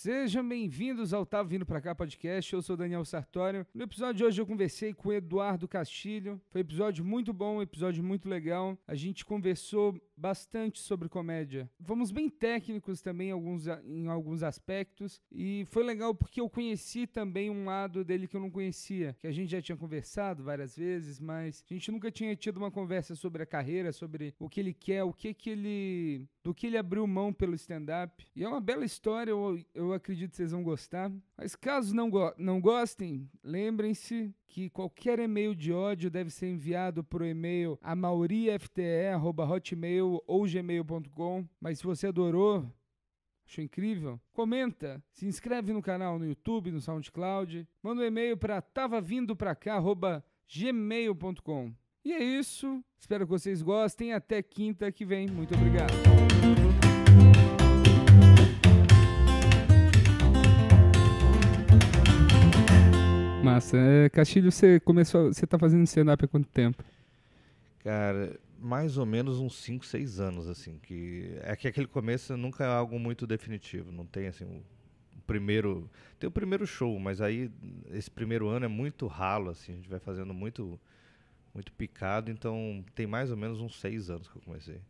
Sejam bem-vindos ao Tava Vindo Pra Cá podcast, eu sou Daniel Sartório. No episódio de hoje eu conversei com o Eduardo Castilho, foi um episódio muito bom, um episódio muito legal. A gente conversou bastante sobre comédia. Fomos bem técnicos também em alguns aspectos e foi legal porque eu conheci também um lado dele que eu não conhecia, que a gente já tinha conversado várias vezes, mas a gente nunca tinha tido uma conversa sobre a carreira, sobre o que ele quer, do que ele abriu mão pelo stand-up. E é uma bela história, eu acredito que vocês vão gostar. Mas caso não gostem, lembrem-se que qualquer e-mail de ódio deve ser enviado por e-mail a maurifte@hotmail ou gmail.com. Mas se você adorou, achou incrível, comenta, se inscreve no canal no YouTube, no SoundCloud, manda um e-mail para tavavindopracá@gmail.com. E é isso, espero que vocês gostem, até quinta que vem, muito obrigado. Massa, Castilho, você tá fazendo stand-up há quanto tempo? Cara, mais ou menos uns 5, 6 anos, assim, que aquele começo nunca é algo muito definitivo, não tem, assim, tem o primeiro show, mas aí esse primeiro ano é muito ralo, assim, a gente vai fazendo muito picado, então tem mais ou menos uns 6 anos que eu comecei.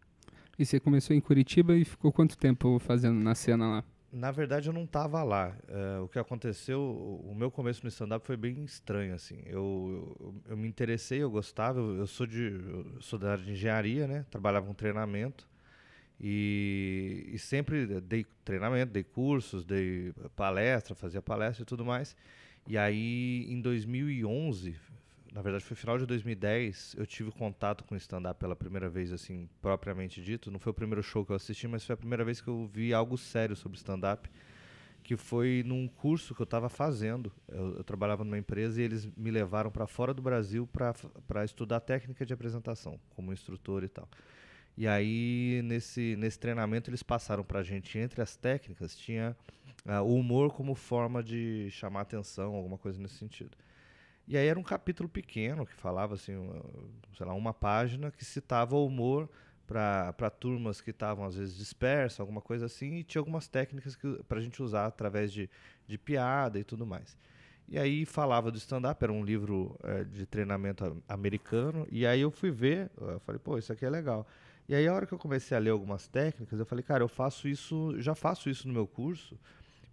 E você começou em Curitiba e ficou quanto tempo fazendo na cena lá? Na verdade, eu não tava lá. O que aconteceu, o meu começo no stand-up foi bem estranho, assim. Eu me interessei, eu gostava, eu sou da área de engenharia, né? Trabalhava com treinamento e sempre dei treinamento, dei cursos, dei palestra, fazia palestra e tudo mais. E aí, em 2011, na verdade foi final de 2010, eu tive contato com o stand-up pela primeira vez, assim, propriamente dito. Não foi o primeiro show que eu assisti, mas foi a primeira vez que eu vi algo sério sobre stand-up, que foi num curso que eu estava fazendo. Eu trabalhava numa empresa e eles me levaram para fora do Brasil para estudar técnica de apresentação, como instrutor e tal. E aí, nesse treinamento, eles passaram pra gente, entre as técnicas, tinha o humor como forma de chamar atenção, alguma coisa nesse sentido. E aí era um capítulo pequeno que falava, assim, uma página que citava o humor para turmas que estavam, às vezes, dispersas, alguma coisa assim, e tinha algumas técnicas para a gente usar através de piada e tudo mais. E aí falava do stand-up, era um livro de treinamento americano, e aí eu fui ver, eu falei, pô, isso aqui é legal. E aí a hora que eu comecei a ler algumas técnicas, eu falei, cara, já faço isso no meu curso,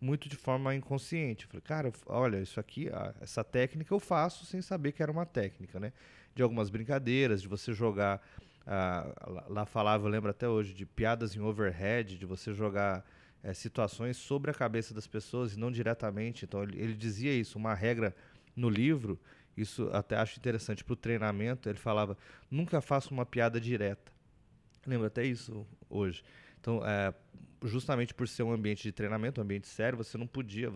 muito de forma inconsciente. Eu falei, cara, olha, isso aqui, essa técnica eu faço sem saber que era uma técnica, né? De algumas brincadeiras, de você jogar, lá falava, eu lembro até hoje, de piadas em overhead, de você jogar situações sobre a cabeça das pessoas e não diretamente. Então ele dizia isso, uma regra no livro, isso até acho interessante para o treinamento, ele falava, nunca faça uma piada direta. Lembro até isso hoje. Então, justamente por ser um ambiente de treinamento, um ambiente sério, você não podia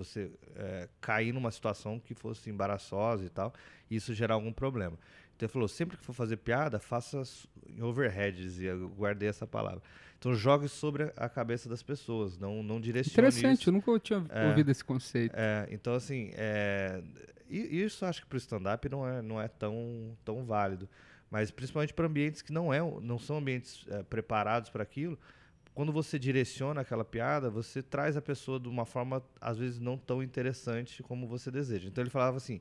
cair numa situação que fosse embaraçosa e tal, e isso gerar algum problema. Então ele falou, sempre que for fazer piada, faça em overheads, e eu guardei essa palavra. Então jogue sobre a cabeça das pessoas, não direcione Interessante, isso. eu nunca tinha ouvido esse conceito. Então, assim, isso acho que para o stand-up não é tão válido. Mas principalmente para ambientes que não são ambientes preparados para aquilo, quando você direciona aquela piada, você traz a pessoa de uma forma, às vezes, não tão interessante como você deseja. Então ele falava assim,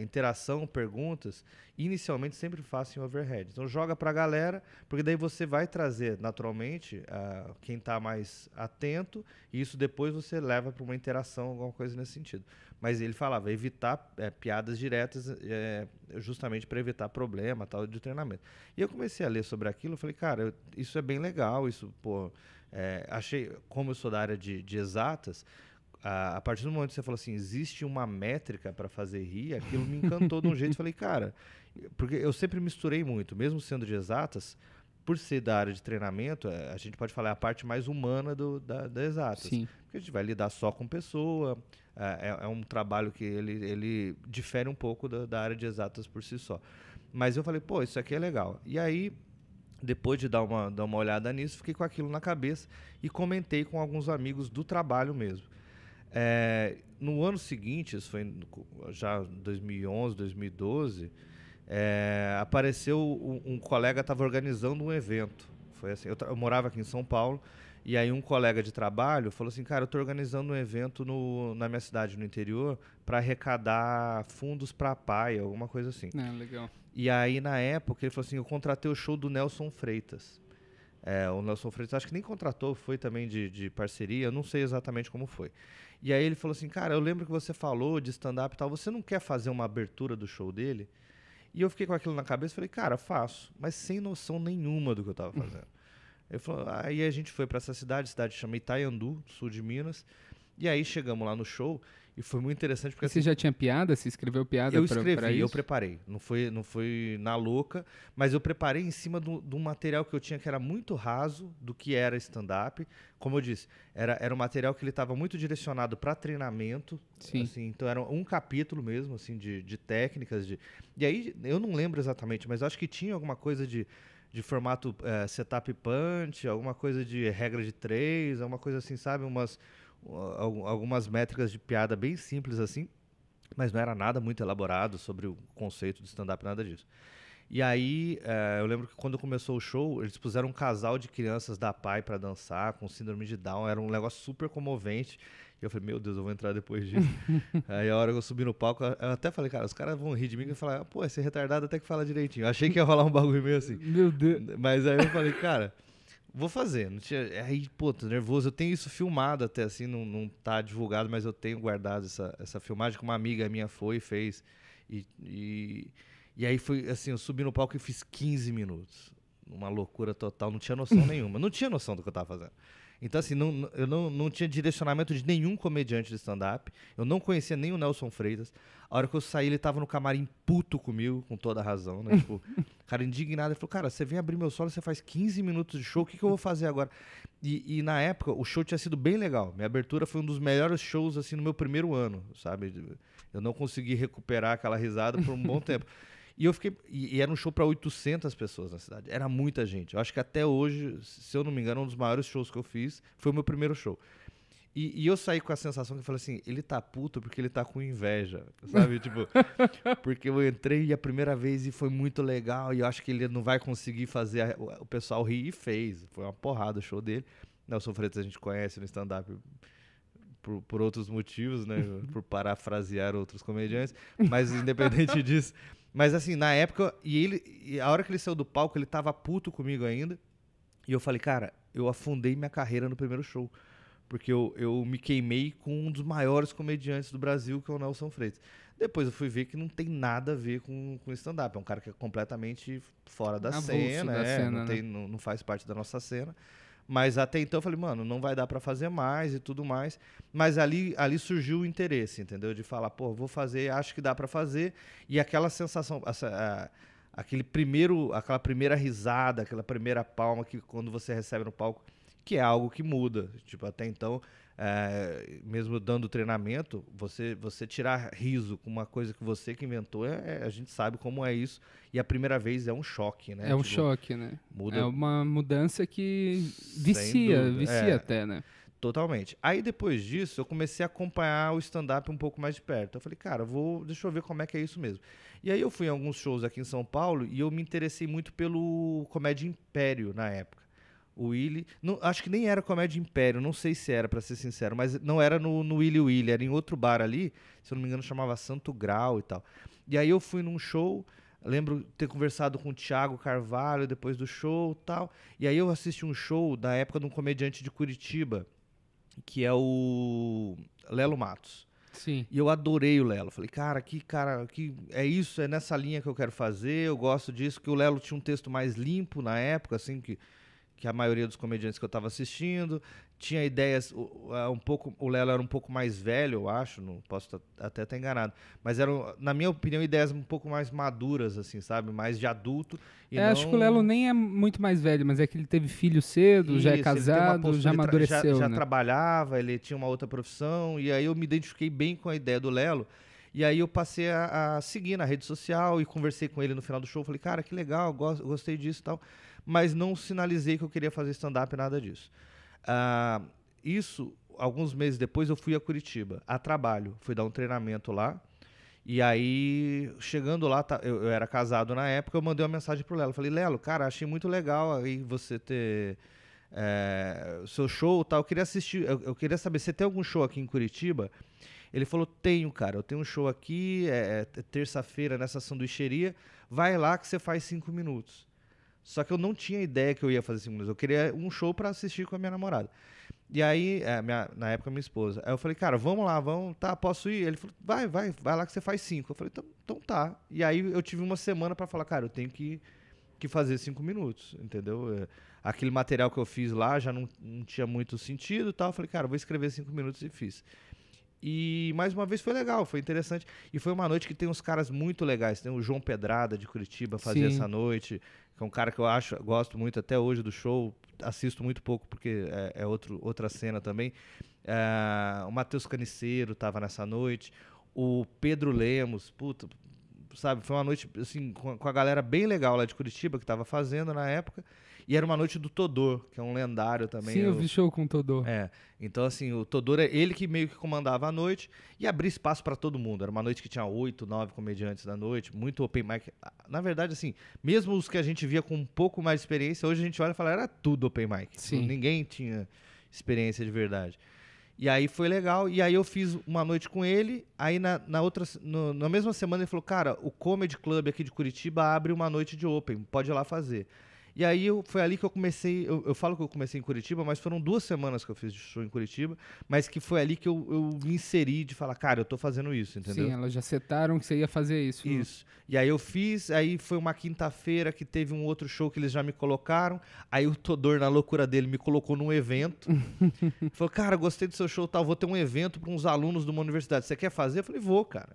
interação, perguntas, inicialmente sempre faça em overhead. Então joga pra galera, porque daí você vai trazer naturalmente quem está mais atento, e isso depois você leva para uma interação, alguma coisa nesse sentido. Mas ele falava, evitar piadas diretas, justamente para evitar problema tal, de treinamento. E eu comecei a ler sobre aquilo, eu falei, cara, isso é bem legal, isso, pô, achei, como eu sou da área de exatas, a partir do momento que você falou assim, existe uma métrica para fazer rir, aquilo me encantou de um jeito, falei, cara, porque eu sempre misturei muito, mesmo sendo de exatas, por ser da área de treinamento, a gente pode falar a parte mais humana da exatas. Sim. Porque a gente vai lidar só com pessoa, é um trabalho que ele difere um pouco da área de exatas por si só. Mas eu falei, pô, isso aqui é legal. E aí, depois de dar uma olhada nisso, fiquei com aquilo na cabeça e comentei com alguns amigos do trabalho mesmo. No ano seguinte, isso foi já 2011, 2012, apareceu um colega, estava organizando um evento. Foi assim, eu morava aqui em São Paulo E aí um colega de trabalho falou assim, cara, eu tô organizando um evento na minha cidade, no interior, para arrecadar fundos para a PAI, alguma coisa assim. Legal. E aí, na época, ele falou assim, eu contratei o show do Nelson Freitas. O Nelson Freitas acho que nem contratou, foi também de parceria, eu não sei exatamente como foi. E aí ele falou assim, cara, eu lembro que você falou de stand-up e tal, você não quer fazer uma abertura do show dele? E eu fiquei com aquilo na cabeça e falei, cara, faço, mas sem noção nenhuma do que eu tava fazendo. Ele falou, aí a gente foi para essa cidade chama Itaiandu, sul de Minas, e aí chegamos lá no show e foi muito interessante porque Você já tinha piada? Você escreveu piada eu pra escrevi, isso? eu preparei. Não foi na louca, mas eu preparei em cima de um material que eu tinha que era muito raso do que era stand-up. Como eu disse, era um material que ele estava muito direcionado para treinamento. Sim. Assim, então era um capítulo mesmo, assim, de técnicas. E aí, eu não lembro exatamente, mas eu acho que tinha alguma coisa de formato setup punch, alguma coisa de regra de 3, alguma coisa assim, sabe? Algumas métricas de piada bem simples assim, mas não era nada muito elaborado sobre o conceito de stand-up, nada disso. E aí, eu lembro que quando começou o show, eles puseram um casal de crianças da PAI pra dançar, com síndrome de Down, era um negócio super comovente. E eu falei, meu Deus, eu vou entrar depois disso. Aí a hora que eu subi no palco, eu até falei, cara, os caras vão rir de mim e falar, pô, esse retardado até que fala direitinho. Eu achei que ia rolar um bagulho meio assim. Meu Deus. Mas aí eu falei, cara, vou fazer. Não tinha... Aí, pô, tô nervoso. Eu tenho isso filmado até, assim, não tá divulgado, mas eu tenho guardado essa filmagem que uma amiga minha foi e fez. E aí foi, assim, eu subi no palco e fiz 15 minutos. Uma loucura total, não tinha noção nenhuma. Não tinha noção do que eu tava fazendo. Então, assim, eu não tinha direcionamento de nenhum comediante de stand-up. Eu não conhecia nem o Nelson Freitas. A hora que eu saí, ele tava no camarim puto comigo, com toda a razão, né? Tipo, cara indignado. Ele falou, cara, você vem abrir meu solo, você faz 15 minutos de show, o que eu vou fazer agora? E na época, o show tinha sido bem legal. Minha abertura foi um dos melhores shows, assim, no meu primeiro ano, sabe? Eu não consegui recuperar aquela risada por um bom tempo. E eu fiquei. E era um show para 800 pessoas na cidade. Era muita gente. Eu acho que até hoje, se eu não me engano, um dos maiores shows que eu fiz foi o meu primeiro show. E eu saí com a sensação que eu falei assim, ele tá puto porque ele tá com inveja, sabe? Tipo, porque eu entrei a primeira vez e foi muito legal e eu acho que ele não vai conseguir fazer o pessoal rir e fez. Foi uma porrada o show dele. Nelson Freitas a gente conhece no stand-up por outros motivos, né? Por parafrasear outros comediantes. Mas independente disso... Mas assim, na época, e a hora que ele saiu do palco, ele tava puto comigo ainda. E eu falei, cara, eu afundei minha carreira no primeiro show. Porque eu me queimei com um dos maiores comediantes do Brasil, que é o Nelson Freitas. Depois eu fui ver que não tem nada a ver com stand-up. É um cara que é completamente fora da cena. Não faz parte da nossa cena. Mas até então eu falei, mano, não vai dar pra fazer mais e tudo mais. Mas ali surgiu o interesse, entendeu? De falar, pô, vou fazer, acho que dá pra fazer. E aquela sensação, aquela primeira risada, aquela primeira palma que quando você recebe no palco, que é algo que muda. Tipo, até então, mesmo dando treinamento, você tirar riso com uma coisa que você que inventou, a gente sabe como é isso. E a primeira vez é um choque, né? É um choque, né? Muda... É uma mudança que vicia até, né? Totalmente. Aí depois disso, eu comecei a acompanhar o stand-up um pouco mais de perto. Eu falei, cara, deixa eu ver como é que é isso mesmo. E aí eu fui em alguns shows aqui em São Paulo e eu me interessei muito pelo Comédia Império na época. O Willy, acho que nem era Comédia Império, não sei se era, pra ser sincero, mas não era no Willy, era em outro bar ali, se eu não me engano chamava Santo Grau e tal. E aí eu fui num show, lembro ter conversado com o Thiago Carvalho depois do show e tal, e aí eu assisti um show da época de um comediante de Curitiba, que é o Lelo Matos. Sim. E eu adorei o Lelo. Falei, cara, que é isso, é nessa linha que eu quero fazer, eu gosto disso, que o Lelo tinha um texto mais limpo na época, assim, que a maioria dos comediantes que eu estava assistindo tinha ideias o Lelo era um pouco mais velho, eu acho, não posso até estar enganado, mas eram, na minha opinião, ideias um pouco mais maduras, assim, sabe, mais de adulto. Acho que o Lelo nem é muito mais velho, mas é que ele teve filho cedo, já é casado, já amadureceu, já né? trabalhava, ele tinha uma outra profissão, e aí eu me identifiquei bem com a ideia do Lelo. E aí eu passei a seguir na rede social e conversei com ele no final do show. Falei, cara, que legal, gostei disso e tal. Mas não sinalizei que eu queria fazer stand-up, nada disso. Isso, alguns meses depois, eu fui a Curitiba, a trabalho. Fui dar um treinamento lá. E aí, chegando lá, eu era casado na época, eu mandei uma mensagem pro Lelo. Falei, Lelo, cara, achei muito legal aí você ter seu show e tal, eu queria assistir, eu queria saber, você tem algum show aqui em Curitiba? Ele falou, tenho, cara, eu tenho um show aqui, terça-feira nessa sanduicheria, vai lá que você faz 5 minutos. Só que eu não tinha ideia que eu ia fazer 5 minutos, eu queria um show pra assistir com a minha namorada. E aí, na época, minha esposa. Aí eu falei, cara, vamos lá, tá, posso ir? Ele falou, vai lá que você faz 5. Eu falei, então tá. E aí eu tive uma semana pra falar, cara, eu tenho que fazer 5 minutos, entendeu? Aquele material que eu fiz lá já não tinha muito sentido e tal. Eu falei, cara, eu vou escrever 5 minutos e fiz. E mais uma vez foi legal, foi interessante. E foi uma noite que tem uns caras muito legais. Tem o João Pedrada de Curitiba fazia essa noite, que é um cara que eu gosto muito até hoje do show. Assisto muito pouco porque é outra cena também. O Matheus Caniceiro tava nessa noite. O Pedro Lemos, puta, sabe? Foi uma noite assim, com a galera bem legal lá de Curitiba que tava fazendo na época. E era uma noite do Todor, que é um lendário também. Sim, eu vi show com o Todor. Então assim, o Todor, ele que meio que comandava a noite e abria espaço pra todo mundo. Era uma noite que tinha 8, 9 comediantes da noite, muito open mic. Na verdade, assim, mesmo os que a gente via com um pouco mais de experiência, hoje a gente olha e fala, era tudo open mic. Sim. Ninguém tinha experiência de verdade. E aí foi legal, e aí eu fiz uma noite com ele, aí na mesma semana ele falou, cara, o Comedy Club aqui de Curitiba abre uma noite de open, pode ir lá fazer. E aí foi ali que eu comecei, eu falo que eu comecei em Curitiba, mas foram 2 semamas que eu fiz de show em Curitiba, mas que foi ali que eu me inseri de falar, cara, eu tô fazendo isso, entendeu? Sim, elas já setaram que você ia fazer isso. Isso. E aí eu fiz, aí foi uma quinta-feira que teve um outro show que eles já me colocaram, aí o Todor, na loucura dele, me colocou num evento, falou, cara, gostei do seu show, tal, vou ter um evento para uns alunos de uma universidade, você quer fazer? Eu falei, vou, cara.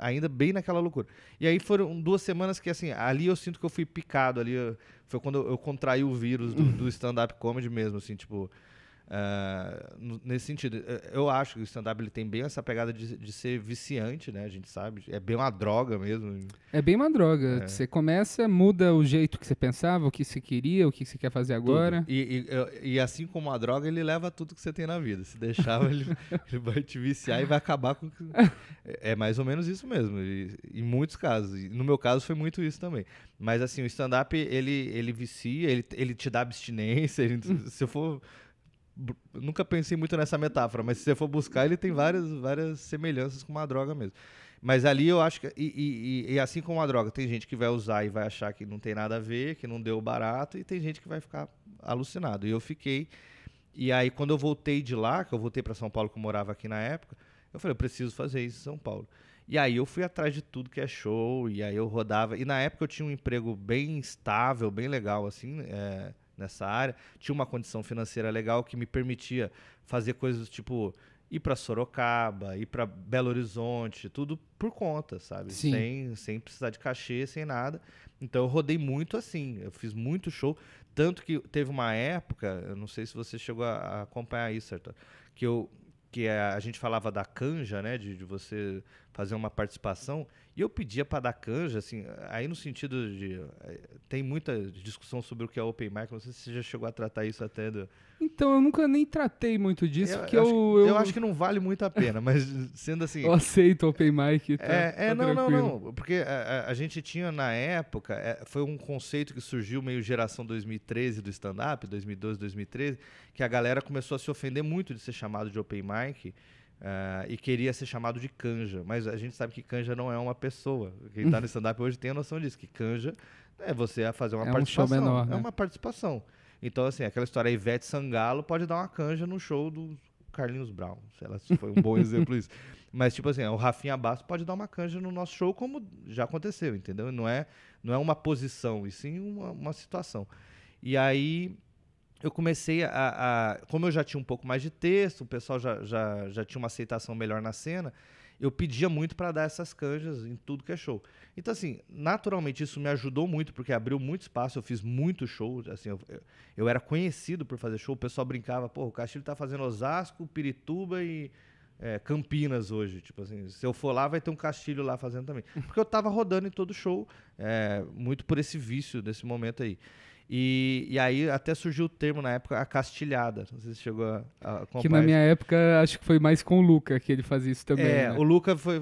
Ainda bem naquela loucura. E aí foram 2 semanas que, assim, ali eu sinto que eu fui picado, ali foi quando eu contraí o vírus do stand-up comedy mesmo, assim, tipo, nesse sentido. Eu acho que o stand-up ele tem bem essa pegada de ser viciante, né, a gente sabe, é bem uma droga mesmo. É bem uma droga, você começa, muda o jeito que você pensava, o que você queria, o que você quer fazer agora. E assim como a droga, ele leva tudo que você tem na vida, se deixar ele vai te viciar e vai acabar com... É mais ou menos isso mesmo, em muitos casos, e no meu caso foi muito isso também. Mas assim, o stand-up, ele vicia, ele te dá abstinência, se eu for... Nunca pensei muito nessa metáfora, mas se você for buscar, ele tem várias semelhanças com uma droga mesmo. Mas ali eu acho que... E assim como a droga, tem gente que vai usar e vai achar que não tem nada a ver, que não deu barato, e tem gente que vai ficar alucinado. E eu fiquei... E aí, quando eu voltei de lá, que eu voltei para São Paulo, que eu morava aqui na época, eu falei, eu preciso fazer isso em São Paulo. E aí eu fui atrás de tudo que é show, e aí eu rodava. E na época eu tinha um emprego bem estável, bem legal, assim, nessa área. Tinha uma condição financeira legal que me permitia fazer coisas tipo ir para Sorocaba, ir para Belo Horizonte, tudo por conta, sabe? Sem precisar de cachê, sem nada. Então eu rodei muito assim, eu fiz muito show, tanto que teve uma época, eu não sei se você chegou a acompanhar isso, Arthur, que a gente falava da canja, né, de você fazer uma participação, e eu pedia para dar canja, assim, aí no sentido de... Tem muita discussão sobre o que é open mic, não sei se você já chegou a tratar isso até Então, eu nunca nem tratei muito disso, porque eu acho que não vale muito a pena, mas sendo assim... Eu aceito open mic, tá? Não, porque a gente tinha na época, foi um conceito que surgiu meio geração 2013 do stand-up, 2012, 2013, que a galera começou a se ofender muito de ser chamado de open mic, e queria ser chamado de canja, mas a gente sabe que canja não é uma pessoa. Quem está no stand-up hoje tem a noção disso, que canja é você fazer uma participação. Um show menor, né? É uma participação. Então, assim, aquela história, a Ivete Sangalo pode dar uma canja no show do Carlinhos Brown, sei lá se foi um bom exemplo isso. Mas, tipo assim, o Rafinha Bastos pode dar uma canja no nosso show, como já aconteceu, entendeu? Não é uma posição, e sim uma situação. E aí... eu comecei como eu já tinha um pouco mais de texto, o pessoal já tinha uma aceitação melhor na cena, eu pedia muito para dar essas canjas em tudo que é show. Então, assim, naturalmente isso me ajudou muito, porque abriu muito espaço, eu fiz muito show, assim, eu era conhecido por fazer show, o pessoal brincava, pô, o Castilho tá fazendo Osasco, Pirituba e Campinas hoje, tipo assim, se eu for lá vai ter um Castilho lá fazendo também. Porque eu tava rodando em todo show, muito por esse vício desse momento aí. E aí até surgiu o termo na época, a castilhada. Não sei se chegou a acompanhar. Que na minha época, acho que foi mais com o Luca que ele fazia isso também, né? O Luca foi.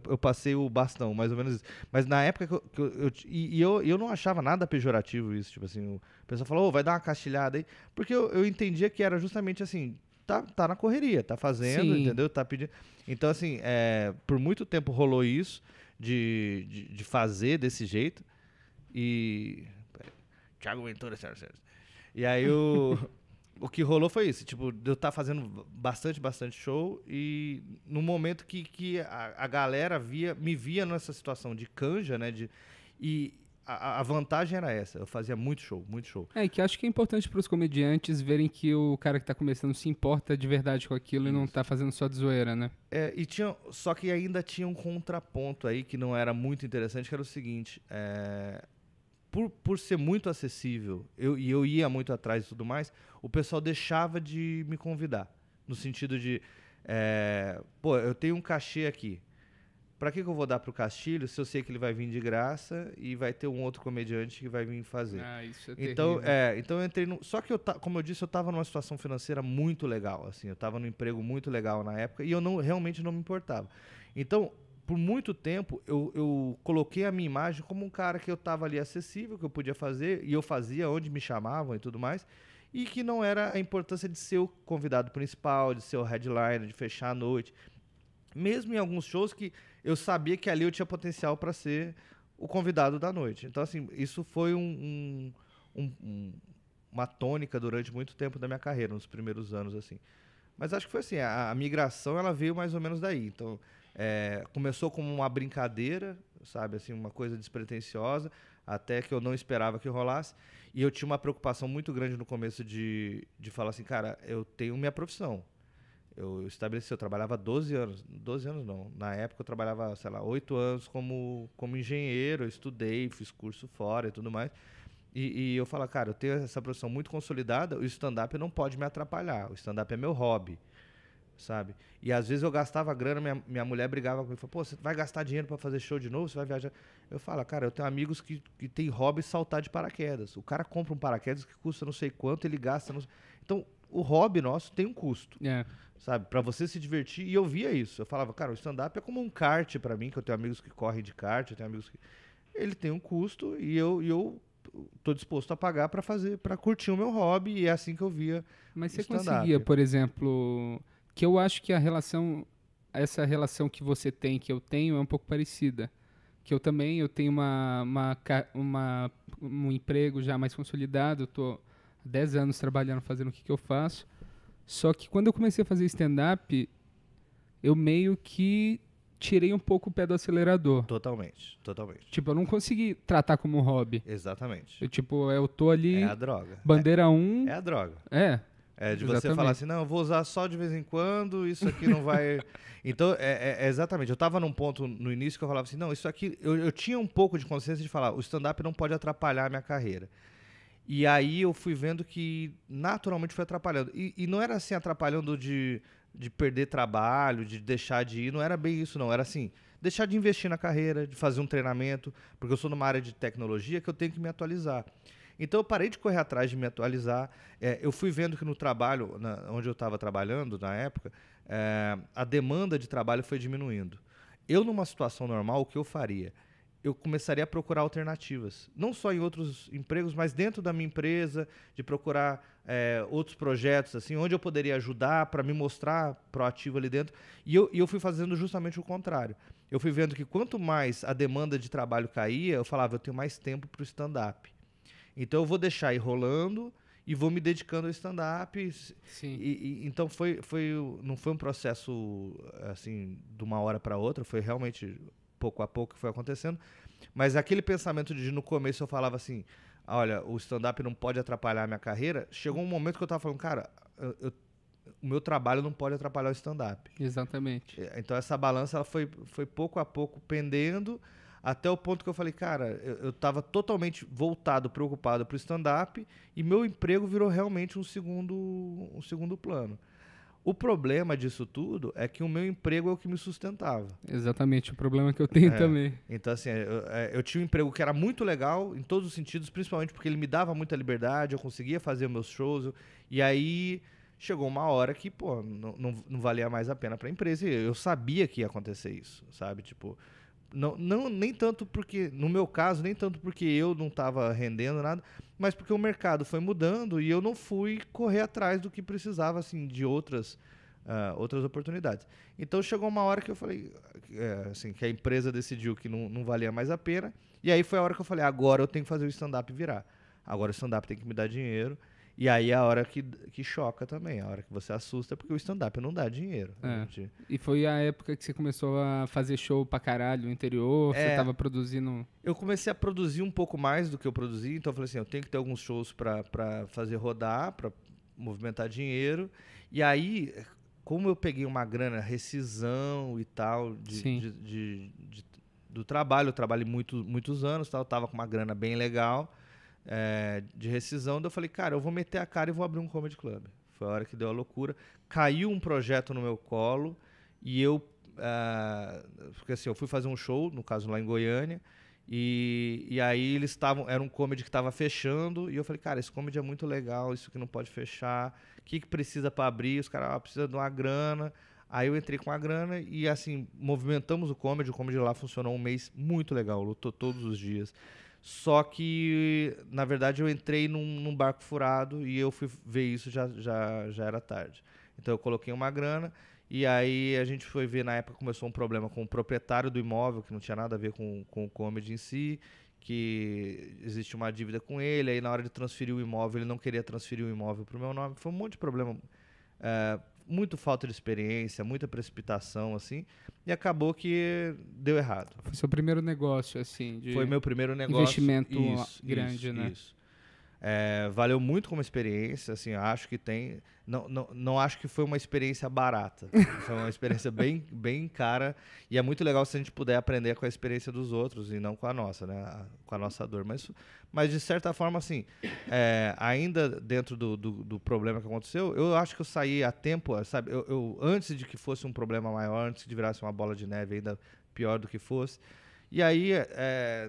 Eu passei o bastão, mais ou menos isso. Mas na época eu não achava nada pejorativo isso. Tipo assim, o pessoal falou, vai dar uma castilhada aí. Porque eu entendia que era justamente assim, tá na correria, tá fazendo, Sim. entendeu? Tá pedindo. Então, assim, por muito tempo rolou isso de fazer desse jeito. E. Thiago Ventura, senhoras e senhores. E aí o que rolou foi isso, tipo, de eu estar fazendo bastante show e no momento que a galera me via nessa situação de canja, né, e a vantagem era essa, eu fazia muito show. E que acho que é importante para os comediantes verem que o cara que tá começando se importa de verdade com aquilo e não tá fazendo só de zoeira, né? Só que ainda tinha um contraponto aí que não era muito interessante, que era o seguinte, por ser muito acessível, eu ia muito atrás e tudo mais, o pessoal deixava de me convidar. No sentido de, eu tenho um cachê aqui. Pra que eu vou dar pro Castilho se eu sei que ele vai vir de graça e vai ter um outro comediante que vai vir fazer? Isso é Então, terrível. então eu entrei no... Só que, como eu disse, eu tava numa situação financeira muito legal. Assim, eu tava num emprego muito legal na época e eu realmente não me importava. Então, por muito tempo, eu coloquei a minha imagem como um cara que eu tava ali acessível, que eu podia fazer, e eu fazia onde me chamavam e tudo mais, e que não era a importância de ser o convidado principal, de ser o headliner, de fechar a noite. Mesmo em alguns shows que eu sabia que ali eu tinha potencial para ser o convidado da noite. Então, assim, isso foi uma tônica durante muito tempo da minha carreira, nos primeiros anos, assim. Mas acho que foi assim, a migração ela veio mais ou menos daí. Então, começou como uma brincadeira, sabe, assim, uma coisa despretensiosa, até que eu não esperava que rolasse. E eu tinha uma preocupação muito grande no começo de falar assim, cara, eu tenho minha profissão. Eu trabalhava 12 anos não, na época eu trabalhava, sei lá, 8 anos como engenheiro, eu estudei, fiz curso fora e tudo mais, e eu falo, cara, eu tenho essa profissão muito consolidada, o stand-up não pode me atrapalhar, o stand-up é meu hobby, sabe? E às vezes eu gastava grana, minha mulher brigava comigo, falou, pô, você vai gastar dinheiro para fazer show de novo, você vai viajar? Eu falo, cara, eu tenho amigos que tem hobby saltar de paraquedas, o cara compra um paraquedas que custa não sei quanto, ele gasta, então o hobby nosso tem um custo. Sabe, pra você se divertir, e eu via isso, eu falava, cara, o stand-up é como um kart pra mim, que eu tenho amigos que correm de kart, eu tenho amigos que... Ele tem um custo e eu tô disposto a pagar pra curtir o meu hobby, e é assim que eu via. Mas você conseguia, por exemplo, que eu acho que essa relação que você tem, que eu tenho, é um pouco parecida. Que eu tenho um emprego já mais consolidado, eu tô há 10 anos trabalhando, fazendo o que eu faço. Só que quando eu comecei a fazer stand-up, eu meio que tirei um pouco o pé do acelerador. Totalmente. Tipo, eu não consegui tratar como um hobby. Exatamente. Eu tô ali... É a droga. Bandeira 1... É a droga. É de você falar assim, não, eu vou usar só de vez em quando, isso aqui não vai... Então, exatamente. Eu tava num ponto no início que eu falava assim, não, isso aqui... Eu tinha um pouco de consciência de falar, o stand-up não pode atrapalhar a minha carreira. E aí eu fui vendo que naturalmente foi atrapalhando. E não era assim atrapalhando de perder trabalho, de deixar de ir. Não era bem isso, não. Era assim, deixar de investir na carreira, de fazer um treinamento. Porque eu sou numa área de tecnologia que eu tenho que me atualizar. Então eu parei de correr atrás de me atualizar. Eu fui vendo que no trabalho, onde eu estava trabalhando na época, a demanda de trabalho foi diminuindo. Eu, numa situação normal, o que eu faria? Eu começaria a procurar alternativas. Não só em outros empregos, mas dentro da minha empresa, de procurar outros projetos, assim, onde eu poderia ajudar para me mostrar proativo ali dentro. E eu fui fazendo justamente o contrário. Eu fui vendo que quanto mais a demanda de trabalho caía, eu falava, eu tenho mais tempo para o stand-up. Então eu vou deixar ir rolando e vou me dedicando ao stand-up. Sim. Então não foi um processo assim de uma hora para outra, foi realmente pouco a pouco que foi acontecendo, mas aquele pensamento de no começo eu falava assim, olha, o stand-up não pode atrapalhar a minha carreira, chegou um momento que eu tava falando, cara, o meu trabalho não pode atrapalhar o stand-up. Exatamente. Então essa balança ela foi pouco a pouco pendendo, até o ponto que eu falei, cara, eu tava totalmente voltado, preocupado pro stand-up, e meu emprego virou realmente um segundo plano. O problema disso tudo é que o meu emprego é o que me sustentava. Exatamente, o problema que eu tenho também. Então, assim, eu tinha um emprego que era muito legal em todos os sentidos, principalmente porque ele me dava muita liberdade, eu conseguia fazer os meus shows, e aí chegou uma hora que, pô, não valia mais a pena para a empresa, e eu sabia que ia acontecer isso, sabe? Tipo, nem tanto porque, no meu caso, nem tanto porque eu não estava rendendo nada, mas porque o mercado foi mudando e eu não fui correr atrás do que precisava, assim, de outras oportunidades. Então chegou uma hora que eu falei, assim, que a empresa decidiu que não valia mais a pena, e aí foi a hora que eu falei, agora eu tenho que fazer o stand-up virar. Agora o stand-up tem que me dar dinheiro. E aí é a hora que choca também, a hora que você assusta, porque o stand-up não dá dinheiro. E foi a época que você começou a fazer show pra caralho no interior, você tava produzindo... Eu comecei a produzir um pouco mais do que eu produzi, então eu falei assim, eu tenho que ter alguns shows pra fazer rodar, pra movimentar dinheiro. E aí, como eu peguei uma grana, rescisão e tal, do trabalho, eu trabalhei muitos anos, tal, eu tava com uma grana bem legal, de rescisão, daí eu falei, cara, eu vou meter a cara e vou abrir um comedy club. Foi a hora que deu a loucura. Caiu um projeto no meu colo e eu... porque assim, eu fui fazer um show, no caso lá em Goiânia, e aí eles estavam... Era um comedy que estava fechando, e eu falei, cara, esse comedy é muito legal, isso que não pode fechar, o que precisa para abrir? Os caras, precisa de uma grana. Aí eu entrei com a grana e assim, movimentamos o comedy lá funcionou um mês muito legal, lutou todos os dias. Só que, na verdade, eu entrei num barco furado e eu fui ver isso, já era tarde. Então eu coloquei uma grana e aí a gente foi ver, na época começou um problema com o proprietário do imóvel, que não tinha nada a ver com o comedy em si, que existe uma dívida com ele, aí na hora de transferir o imóvel, ele não queria transferir o imóvel para o meu nome. Foi um monte de problema, muito falta de experiência, muita precipitação, assim, e acabou que deu errado. Foi seu primeiro negócio, assim, Foi meu primeiro negócio. Investimento grande, né? Isso. Valeu muito como experiência, assim, acho que tem... Não acho que foi uma experiência barata. Foi uma experiência bem cara, e é muito legal se a gente puder aprender com a experiência dos outros e não com a nossa, né? Com a nossa dor. Mas de certa forma, assim, ainda dentro do problema que aconteceu, eu acho que eu saí a tempo, sabe? Eu antes de que fosse um problema maior, antes de virasse uma bola de neve ainda pior do que fosse. E aí,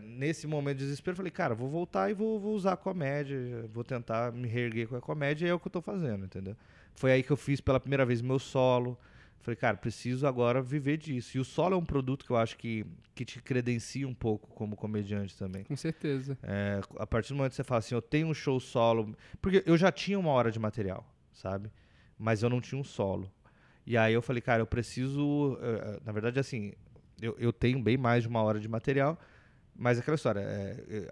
nesse momento de desespero, eu falei, cara, vou voltar e vou usar a comédia, vou tentar me reerguer com a comédia, e é o que eu tô fazendo, entendeu? Foi aí que eu fiz pela primeira vez meu solo. Falei, cara, preciso agora viver disso. E o solo é um produto que eu acho que te credencia um pouco como comediante também. Com certeza. A partir do momento que você fala assim, eu tenho um show solo... Porque eu já tinha uma hora de material, sabe? Mas eu não tinha um solo. E aí eu falei, cara, eu preciso... na verdade, assim... Eu tenho bem mais de uma hora de material, mas aquela história,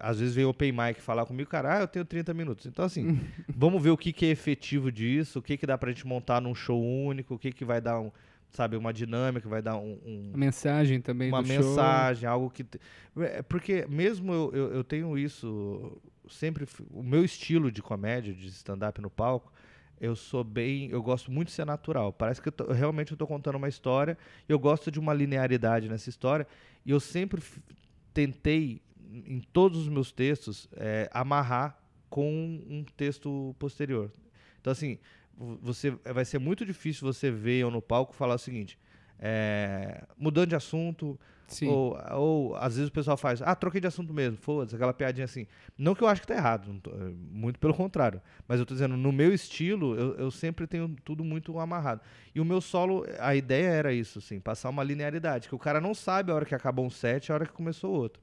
às vezes vem o Open Mic falar comigo, cara, eu tenho 30 minutos. Então, assim, vamos ver o que é efetivo disso, o que dá pra gente montar num show único, o que vai dar uma dinâmica, vai dar uma mensagem também uma do mensagem, show. algo que... Porque mesmo eu tenho isso, sempre, o meu estilo de comédia, de stand-up no palco, eu gosto muito de ser natural. Parece que realmente eu estou contando uma história, eu gosto de uma linearidade nessa história, e eu sempre tentei, em todos os meus textos, amarrar com um texto posterior. Então, assim, vai ser muito difícil você ver eu no palco falar o seguinte, mudando de assunto... Sim. Ou às vezes o pessoal faz, troquei de assunto mesmo, foda-se, aquela piadinha assim. Não que eu acho que tá errado, muito pelo contrário. Mas eu tô dizendo, no meu estilo, eu sempre tenho tudo muito amarrado. E o meu solo, a ideia era isso, assim, passar uma linearidade, que o cara não sabe a hora que acabou um set, a hora que começou outro.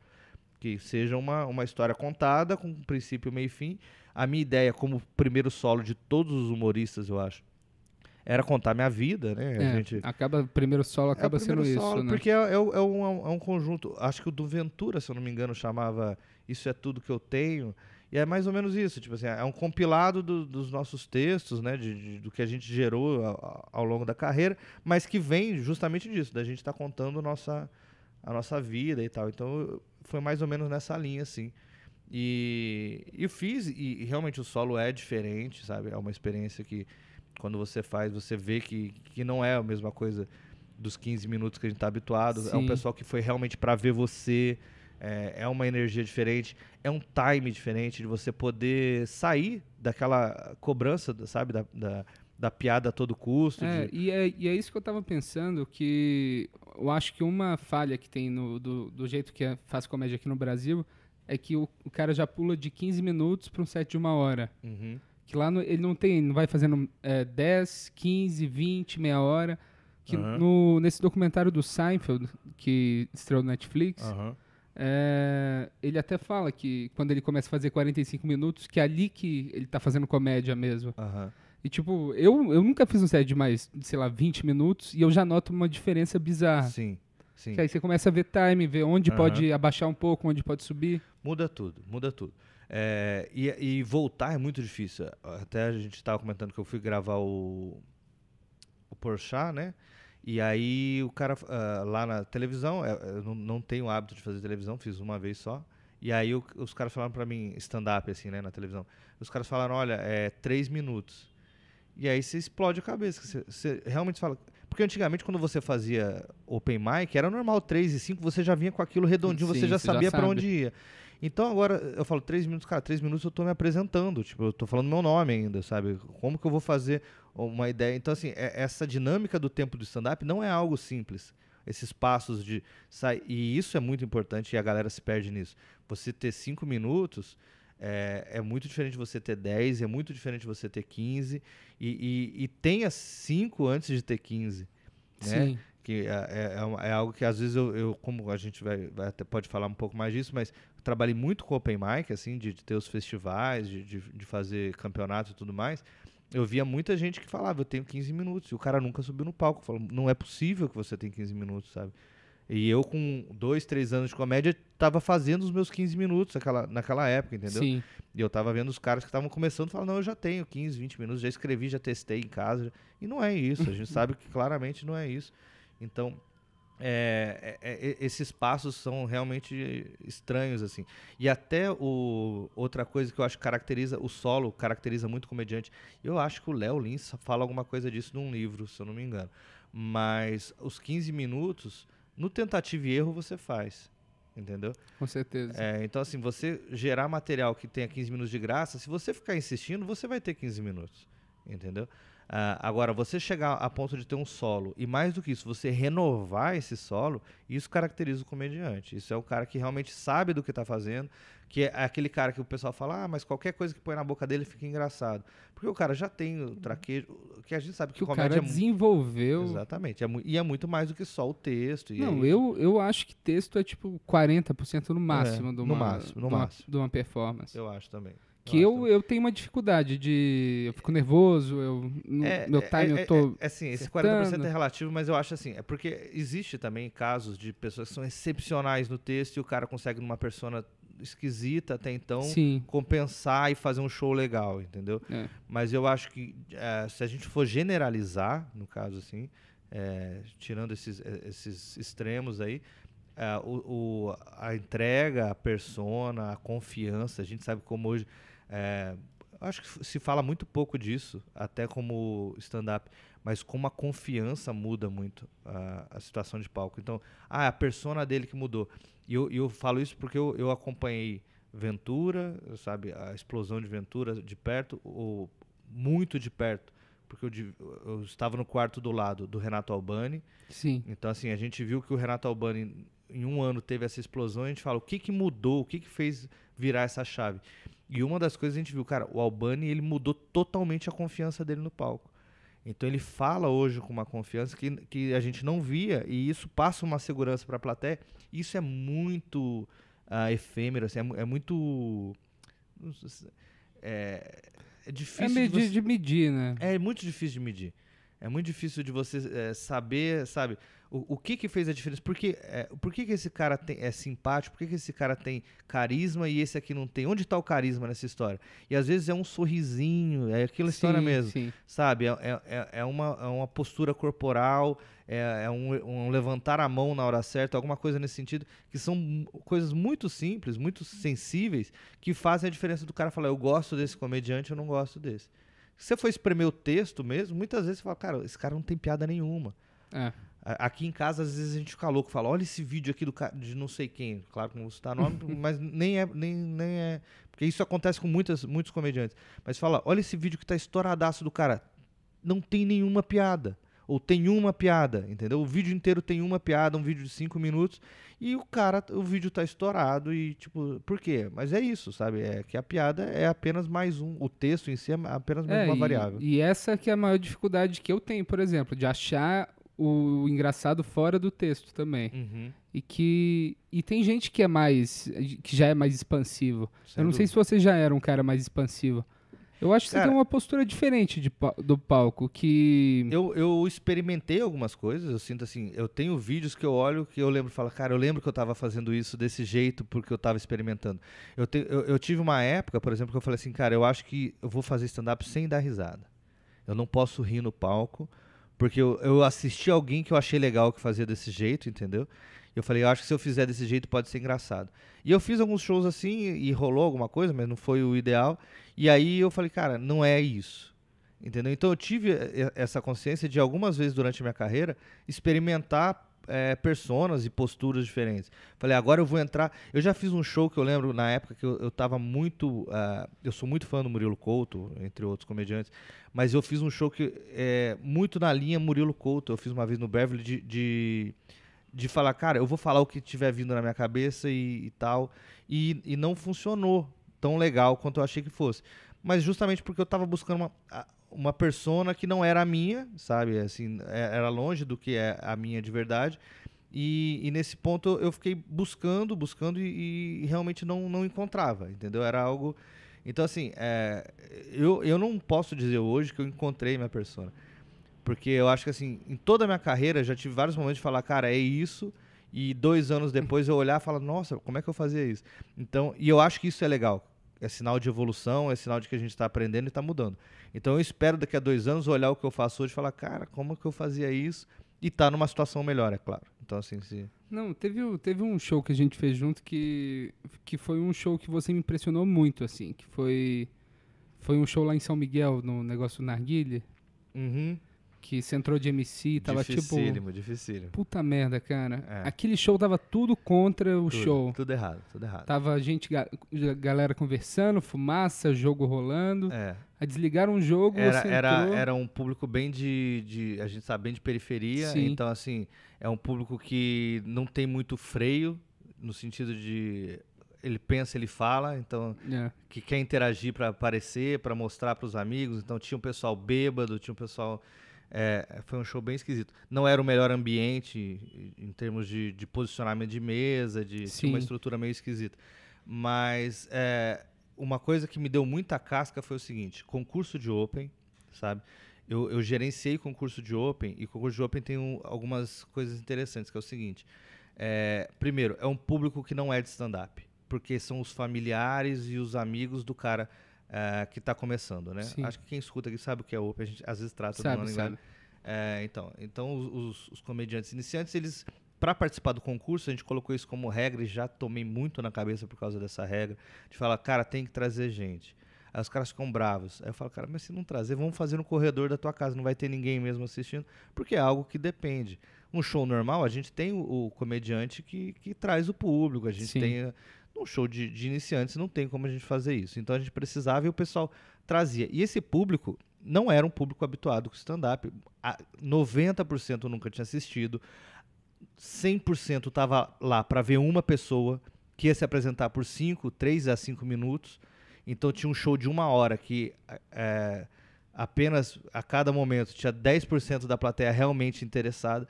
Que seja uma história contada, com princípio, meio e fim. A minha ideia, como primeiro solo de todos os humoristas, eu acho, era contar minha vida, né? Primeiro solo acaba sendo isso, né? Porque é um conjunto, acho que o do Ventura, se eu não me engano, chamava Isso é Tudo Que Eu Tenho, e é mais ou menos isso, tipo assim, é um compilado dos nossos textos, né? Do que a gente gerou ao longo da carreira, mas que vem justamente disso, da gente estar contando a nossa vida e tal. Então, foi mais ou menos nessa linha, assim. E eu fiz, e realmente o solo é diferente, sabe? É uma experiência que quando você faz, você vê que não é a mesma coisa dos 15 minutos que a gente está habituado. Sim. É um pessoal que foi realmente para ver você. É uma energia diferente. É um time diferente de você poder sair daquela cobrança, sabe? da piada a todo custo. E é isso que eu tava pensando, que eu acho que uma falha que tem do jeito que faz comédia aqui no Brasil é que o cara já pula de 15 minutos para um set de 1 hora. Uhum. Que lá ele não vai fazendo 10, 15, 20, meia hora. Que nesse documentário do Seinfeld, que estreou no Netflix, ele até fala que quando ele começa a fazer 45 minutos, que é ali que ele tá fazendo comédia mesmo. E tipo, eu nunca fiz um set de mais, sei lá, 20 minutos e eu já noto uma diferença bizarra. Sim. Que aí você começa a ver time, ver onde pode abaixar um pouco, onde pode subir. Muda tudo. E voltar é muito difícil. Até a gente estava comentando que eu fui gravar o Porchat, né? E aí o cara, lá na televisão, eu não tenho o hábito de fazer televisão, fiz uma vez só. E aí os caras falaram pra mim, stand-up assim, né, na televisão. Os caras falaram, olha, 3 minutos. E aí você explode a cabeça. Você realmente fala... Porque antigamente, quando você fazia open mic, era normal, 3 e 5, você já vinha com aquilo redondinho, você já sabia pra onde ia. Então agora, eu falo 3 minutos, cara, 3 minutos eu tô me apresentando, tipo, eu tô falando meu nome ainda, sabe? Como que eu vou fazer uma ideia? Então, assim, essa dinâmica do tempo do stand-up não é algo simples. Esses passos de sair, e isso é muito importante e a galera se perde nisso. Você ter 5 minutos é muito diferente de você ter 10, é muito diferente de você ter 15, e tenha 5 antes de ter 15, né? Sim. Que é algo que às vezes eu como a gente até pode falar um pouco mais disso, mas eu trabalhei muito com open mic, assim, de ter os festivais, de fazer campeonato e tudo mais. Eu via muita gente que falava, eu tenho 15 minutos, e o cara nunca subiu no palco, falou, não é possível que você tenha 15 minutos, sabe? E eu com 2, 3 anos de comédia tava fazendo os meus 15 minutos naquela época, entendeu? Sim. E eu tava vendo os caras que estavam começando e falaram, não, eu já tenho 15, 20 minutos, já escrevi, já testei em casa. E não é isso, a gente sabe que claramente não é isso. Então, esses passos são realmente estranhos, assim. E até outra coisa que eu acho que caracteriza, o solo caracteriza muito o comediante. Eu acho que o Léo Lins fala alguma coisa disso num livro, se eu não me engano. Mas os 15 minutos, no tentativa e erro, você faz. Entendeu? Com certeza. Então, assim, você gerar material que tenha 15 minutos de graça, se você ficar insistindo, você vai ter 15 minutos. Entendeu? Agora, você chegar a ponto de ter um solo, e mais do que isso, você renovar esse solo, isso caracteriza o comediante. Isso é o cara que realmente sabe do que está fazendo, que é aquele cara que o pessoal fala, mas qualquer coisa que põe na boca dele fica engraçado. Porque o cara já tem o traquejo, que a gente sabe que o cara desenvolveu. Exatamente. E é muito mais do que só o texto. Não, eu acho que texto é tipo 40% no máximo de uma performance. Eu acho também. Que eu tenho uma dificuldade eu fico nervoso, meu time eu tô assim, esse acertando. 40% é relativo, mas eu acho assim, é porque existe também casos de pessoas que são excepcionais no texto e o cara consegue numa persona esquisita até então compensar e fazer um show legal, entendeu? Mas eu acho que se a gente for generalizar, no caso assim, tirando esses extremos aí, a entrega, a persona, a confiança, a gente sabe como hoje... acho que se fala muito pouco disso, até como stand-up, mas como a confiança muda muito a situação de palco. Então, a persona dele que mudou. E eu falo isso porque eu acompanhei Ventura, sabe, a explosão de Ventura de perto, ou muito de perto, porque eu estava no quarto do lado do Renato Albani. Sim. Então, assim, a gente viu que o Renato Albani, em um ano, teve essa explosão, e a gente fala, o que mudou, o que fez virar essa chave? E uma das coisas a gente viu, cara, o Albani, ele mudou totalmente a confiança dele no palco. Então ele fala hoje com uma confiança que a gente não via, e isso passa uma segurança para a plateia. Isso é muito efêmero, assim, é muito... É difícil de medir, né? É muito difícil de medir. É muito difícil de você saber, sabe, o que fez a diferença. Por que esse cara é simpático? Por que esse cara tem carisma e esse aqui não tem? Onde está o carisma nessa história? E às vezes é um sorrisinho, é aquela história mesmo, sabe? É uma postura corporal, é um levantar a mão na hora certa, alguma coisa nesse sentido, que são coisas muito simples, muito sensíveis, que fazem a diferença do cara falar, eu gosto desse comediante, eu não gosto desse. Se você for espremer o texto mesmo, muitas vezes você fala, cara, esse cara não tem piada nenhuma. Aqui em casa, às vezes a gente fica louco, fala, olha esse vídeo aqui de não sei quem. Claro que não vou citar nome, mas nem é... Porque isso acontece com muitos comediantes. Mas fala, olha esse vídeo que tá estouradaço do cara. não tem nenhuma piada. Ou tem uma piada, entendeu? O vídeo inteiro tem uma piada, um vídeo de 5 minutos, e o vídeo tá estourado e, tipo, por quê? Mas é isso, sabe? É que a piada é apenas mais o texto em si é apenas mais uma variável. E essa que é a maior dificuldade que eu tenho, por exemplo, de achar o engraçado fora do texto também. Uhum. E tem gente que que já é mais expansivo. Sem Eu não sei dúvida. se você já era um cara mais expansivo. Eu acho que você Cara, tem uma postura diferente do palco, que... Eu experimentei algumas coisas, eu sinto assim, eu tenho vídeos que eu olho que eu lembro e falo, cara, eu lembro que eu tava fazendo isso desse jeito porque eu tava experimentando. Eu tive uma época, por exemplo, que eu falei assim, cara, eu acho que eu vou fazer stand-up sem dar risada. Eu não posso rir no palco, porque eu assisti alguém que eu achei legal que fazia desse jeito, entendeu? Eu falei, eu acho que se eu fizer desse jeito pode ser engraçado. E eu fiz alguns shows assim e rolou alguma coisa, mas não foi o ideal. E aí eu falei, cara, não é isso. Entendeu? Então eu tive essa consciência de algumas vezes durante a minha carreira experimentar personas e posturas diferentes. Falei, agora eu vou entrar. Eu já fiz um show que eu lembro na época que eu tava muito. Eu sou muito fã do Murilo Couto, entre outros comediantes, mas eu fiz um show que muito na linha Murilo Couto. Eu fiz uma vez no Beverly de falar, cara, eu vou falar o que tiver vindo na minha cabeça e tal. E não funcionou tão legal quanto eu achei que fosse. Mas justamente porque eu tava buscando uma persona que não era a minha, sabe? Assim, era longe do que é a minha de verdade. E nesse ponto eu fiquei buscando e realmente não encontrava, entendeu? Era algo... Então, assim, eu não posso dizer hoje que eu encontrei minha persona. Porque eu acho que, assim, em toda a minha carreira, já tive vários momentos de falar, cara, é isso. E 2 anos depois eu olhar e falar, nossa, como é que eu fazia isso? Então, e eu acho que isso é legal. É sinal de evolução, é sinal de que a gente está aprendendo e está mudando. Então eu espero daqui a 2 anos olhar o que eu faço hoje e falar, cara, como que eu fazia isso? E tá numa situação melhor, é claro. Então, assim, se... Não, teve um show que a gente fez junto que foi um show que você me impressionou muito, assim, que foi um show lá em São Miguel, no negócio do Narguilé, Uhum. que você entrou de MC e tava tipo... Dificílimo. Puta merda, cara. É. Aquele show tava tudo contra o show. Tudo errado. Tava galera conversando, fumaça, jogo rolando. É. Aí desligaram o jogo, você entrou... Era um público bem a gente sabe, bem de periferia. Sim. Então, assim, é um público que não tem muito freio, no sentido de... Ele pensa, ele fala, então... Que quer interagir para aparecer, para mostrar para os amigos. Então, tinha um pessoal bêbado, tinha um pessoal... foi um show bem esquisito. Não era o melhor ambiente em termos de posicionamento de mesa, tinha uma estrutura meio esquisita. Mas uma coisa que me deu muita casca foi o seguinte: concurso de Open, sabe? Eu gerenciei concurso de Open, e concurso de Open tem algumas coisas interessantes, que é o seguinte. Primeiro, é um público que não é de stand-up, porque são os familiares e os amigos do cara que está começando, né? Sim. Acho que quem escuta aqui sabe o que é Open, a gente às vezes trata sabe, de uma linguagem. Então os comediantes iniciantes, eles, para participar do concurso, a gente colocou isso como regra e já tomei muito na cabeça por causa dessa regra, de falar, cara, tem que trazer gente. Aí os caras ficam bravos. Aí eu falo, cara, mas se não trazer, vamos fazer no corredor da tua casa, não vai ter ninguém mesmo assistindo, porque é algo que depende. Um show normal, a gente tem o comediante que traz o público, a gente Sim. tem... Um show de iniciantes não tem como a gente fazer isso. Então a gente precisava e o pessoal trazia. E esse público não era um público habituado com stand-up. 90% nunca tinha assistido. 100% estava lá para ver uma pessoa que ia se apresentar por 3 a 5 minutos. Então tinha um show de 1 hora que apenas a cada momento tinha 10% da plateia realmente interessada.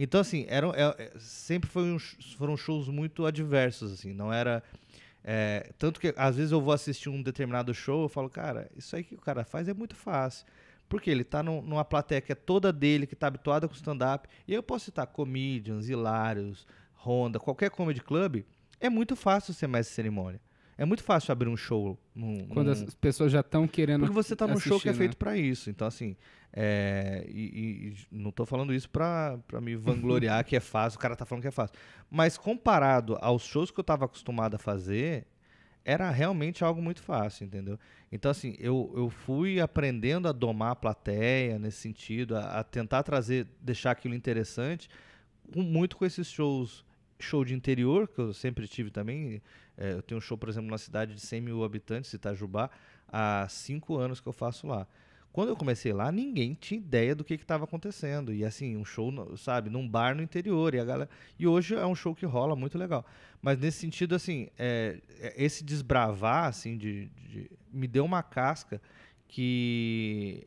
Então, assim, sempre foram shows muito adversos, assim, não era... tanto que, às vezes, eu vou assistir um determinado show, eu falo, cara, isso aí que o cara faz é muito fácil. Porque ele tá numa plateia que é toda dele, que tá habituada com stand-up, e eu posso citar Comedians, Hilários, Honda, qualquer comedy club, é muito fácil ser mestre de cerimônia. É muito fácil abrir um show. Quando as pessoas já estão querendo Porque você tá num show que é feito né? pra isso. Então, assim, não tô falando isso pra me vangloriar que é fácil, o cara tá falando que é fácil. Mas comparado aos shows que eu tava acostumado a fazer, era realmente algo muito fácil, entendeu? Então, assim, eu fui aprendendo a domar a plateia nesse sentido, a tentar deixar aquilo interessante, muito com esses show de interior, que eu sempre tive também. Eu tenho um show, por exemplo, na cidade de 100 mil habitantes, Itajubá, há 5 anos que eu faço lá. quando eu comecei lá, ninguém tinha ideia do que estava acontecendo. E assim, um show, sabe, num bar no interior. E hoje é um show que rola muito legal. Mas nesse sentido, assim, esse desbravar, assim, me deu uma casca que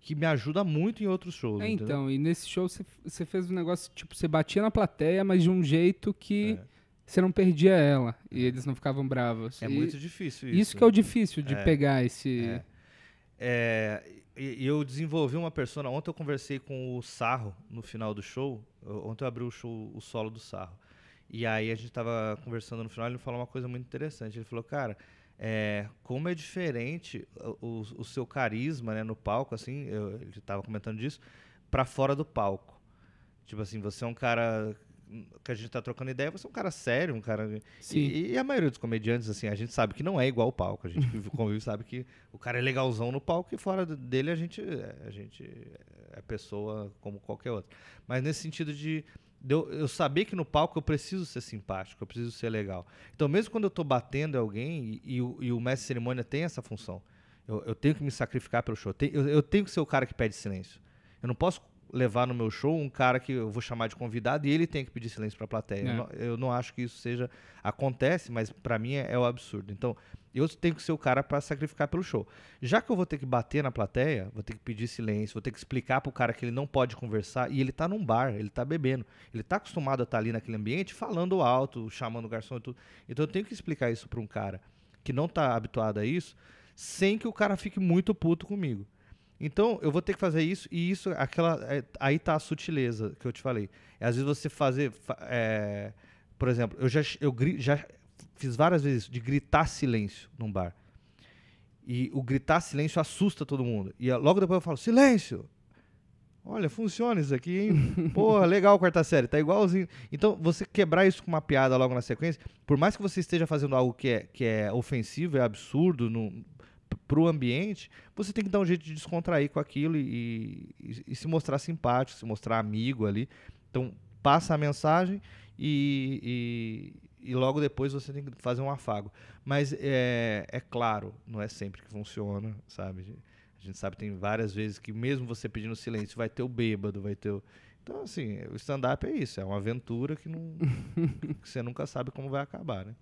me ajuda muito em outros shows, entendeu? Então, e nesse show você fez um negócio, tipo, você batia na plateia, mas de um jeito que você não perdia ela. E eles não ficavam bravos. Muito difícil isso. Isso que é o difícil de pegar esse... E eu desenvolvi uma persona. Ontem eu conversei com o Sarro no final do show. Ontem eu abri o show, o solo do Sarro. E aí a gente tava conversando no final, ele me falou uma coisa muito interessante. Ele falou, cara, como é diferente o seu carisma, né, no palco, assim, ele tava comentando disso, pra fora do palco. Tipo assim, você é um cara que a gente tá trocando ideia, você é um cara sério, um cara... E a maioria dos comediantes, assim, a gente sabe que não é igual ao palco. A gente que convive sabe que o cara é legalzão no palco e fora dele a gente é pessoa como qualquer outra. Mas nesse sentido de eu saber que no palco eu preciso ser simpático, eu preciso ser legal. Então, mesmo quando eu tô batendo em alguém, e o mestre de cerimônia tem essa função, eu tenho que me sacrificar pelo show. Eu tenho que ser o cara que pede silêncio. Eu não posso levar no meu show um cara que eu vou chamar de convidado e ele tem que pedir silêncio para a plateia. Eu não acho que isso acontece, mas para mim é o absurdo. Então, eu tenho que ser o cara para sacrificar pelo show. Já que eu vou ter que bater na plateia, vou ter que pedir silêncio, vou ter que explicar pro cara que ele não pode conversar, e ele tá num bar, ele tá bebendo, ele tá acostumado a estar ali naquele ambiente falando alto, chamando o garçom e tudo. Então eu tenho que explicar isso para um cara que não tá habituado a isso, sem que o cara fique muito puto comigo. Então, eu vou ter que fazer isso, e isso, aí tá a sutileza que eu te falei. Às vezes você por exemplo, eu já fiz várias vezes isso, de gritar silêncio num bar. E o gritar silêncio assusta todo mundo. E logo depois eu falo, silêncio! Olha, funciona isso aqui, hein? Porra, legal, quarta série, tá igualzinho. Então, você quebrar isso com uma piada logo na sequência, por mais que você esteja fazendo algo que é ofensivo, é absurdo, pro ambiente, você tem que dar um jeito de descontrair com aquilo e se mostrar simpático, se mostrar amigo ali. Então, passa a mensagem e logo depois você tem que fazer um afago. Mas é claro, não é sempre que funciona, sabe? A gente sabe que tem várias vezes que mesmo você pedindo silêncio, vai ter o bêbado, vai ter o... Então, assim, o stand-up é isso, é uma aventura que você nunca sabe como vai acabar, né?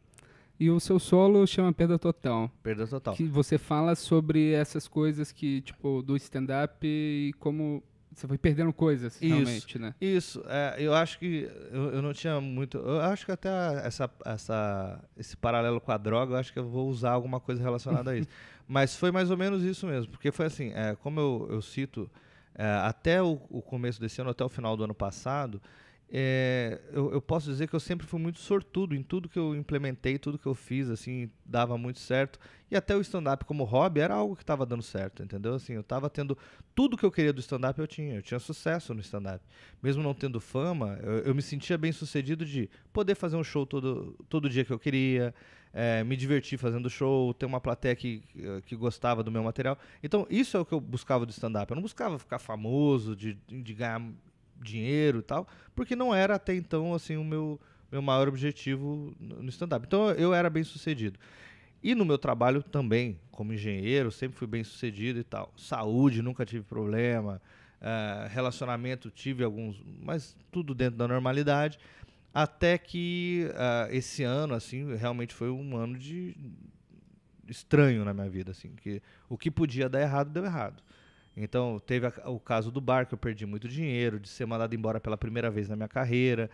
E o seu solo chama Perda Total. Perda Total. Que você fala sobre essas coisas que, tipo, do stand-up e como você foi perdendo coisas, realmente, né? Isso. Eu acho que eu não tinha muito... Eu acho que até esse paralelo com a droga, eu acho que eu vou usar alguma coisa relacionada a isso. Mas foi mais ou menos isso mesmo. Porque foi assim, como eu cito, até o começo desse ano, até o final do ano passado... eu posso dizer que eu sempre fui muito sortudo em tudo que eu implementei, tudo que eu fiz, assim, dava muito certo. E até o stand-up como hobby era algo que estava dando certo, entendeu? Assim, eu estava tendo tudo que eu queria do stand-up, eu tinha sucesso no stand-up. Mesmo não tendo fama, eu me sentia bem sucedido de poder fazer um show todo dia que eu queria, me divertir fazendo show, ter uma plateia que gostava do meu material. Então, isso é o que eu buscava do stand-up. Eu não buscava ficar famoso, de ganhar dinheiro e tal, porque não era até então assim o meu maior objetivo no stand-up. Então eu era bem sucedido. E no meu trabalho também, como engenheiro, sempre fui bem sucedido e tal. Saúde, nunca tive problema. Relacionamento, tive alguns, mas tudo dentro da normalidade. Até que esse ano, assim, realmente foi um ano de estranho na minha vida, assim, que o que podia dar errado, deu errado. Então, teve o caso do bar, que eu perdi muito dinheiro, de ser mandado embora pela primeira vez na minha carreira,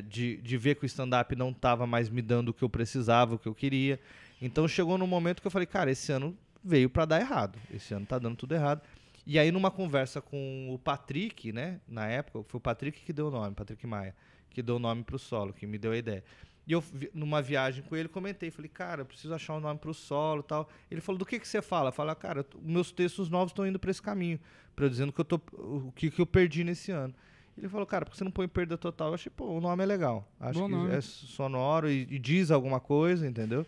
de ver que o stand-up não estava mais me dando o que eu precisava, o que eu queria. Então, chegou num momento que eu falei, cara, esse ano veio para dar errado. Esse ano tá dando tudo errado. E aí, numa conversa com o Patrick, né, na época, foi o Patrick que deu o nome, Patrick Maia, que deu o nome pro solo, que me deu a ideia. E eu, numa viagem com ele, comentei, falei, cara, eu preciso achar um nome pro solo e tal. Ele falou, do que você fala? Eu falei, cara, meus textos novos estão indo para esse caminho, para eu dizendo que o que eu perdi nesse ano. Ele falou, cara, por que você não põe Perda Total? Eu achei, pô, o nome é legal. Acho Bom que nome. é sonoro e diz alguma coisa, entendeu?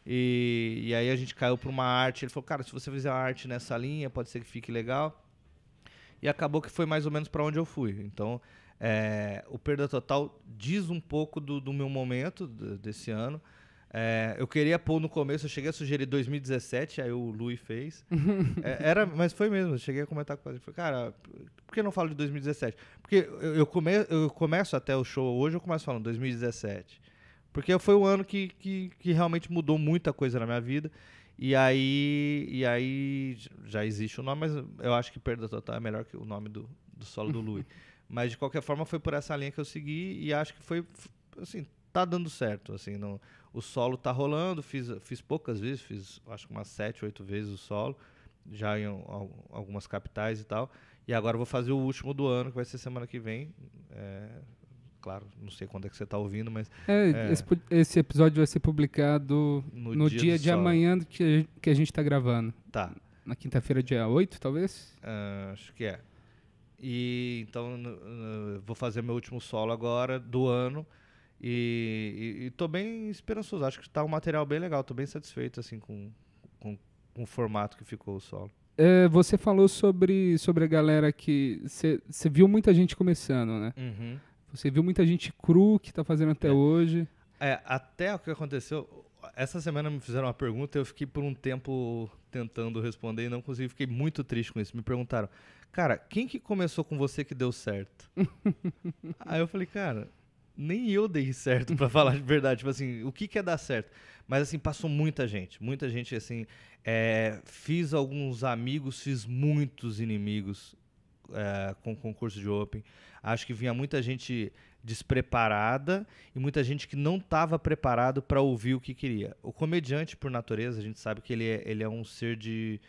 E aí a gente caiu para uma arte. Ele falou, cara, se você fizer uma arte nessa linha, pode ser que fique legal. E acabou que foi mais ou menos para onde eu fui. Então... o Perda Total diz um pouco do meu momento desse ano. Eu queria pôr no começo, eu cheguei a sugerir 2017, aí o Lui fez. Mas foi mesmo, eu cheguei a comentar com ele. Falei, cara, por que não falo de 2017? Porque eu começo até o show hoje, eu começo falando 2017. Porque foi um ano que realmente mudou muita coisa na minha vida. E aí já existe o nome, mas eu acho que Perda Total é melhor que o nome do solo do Lui. Mas de qualquer forma foi por essa linha que eu segui e acho que foi, assim, tá dando certo, assim, não, o solo tá rolando, fiz poucas vezes, fiz acho que umas 7, 8 vezes o solo, já em algumas capitais e tal, e agora eu vou fazer o último do ano, que vai ser semana que vem, claro, não sei quando é que você tá ouvindo, mas... Esse episódio vai ser publicado no dia de amanhã que a gente tá gravando. Tá. Na quinta-feira, dia 8, talvez? Acho que é. E então vou fazer meu último solo agora do ano e tô bem esperançoso. Acho que tá um material bem legal. Tô bem satisfeito assim com o formato que ficou o solo. Você falou sobre a galera que você viu muita gente começando, né? Uhum. Você viu muita gente cru que tá fazendo até hoje. Até o que aconteceu. Essa semana me fizeram uma pergunta e eu fiquei por um tempo tentando responder e não consegui. Fiquei muito triste com isso. Me perguntaram, cara, quem que começou com você que deu certo? Aí eu falei, cara, nem eu dei certo, pra falar de verdade. Tipo assim, o que é dar certo? Mas assim, passou muita gente assim. Fiz alguns amigos, fiz muitos inimigos com o concurso de Open. Acho que vinha muita gente despreparada e muita gente que não estava preparado para ouvir o que queria. O comediante, por natureza, a gente sabe que ele é um ser de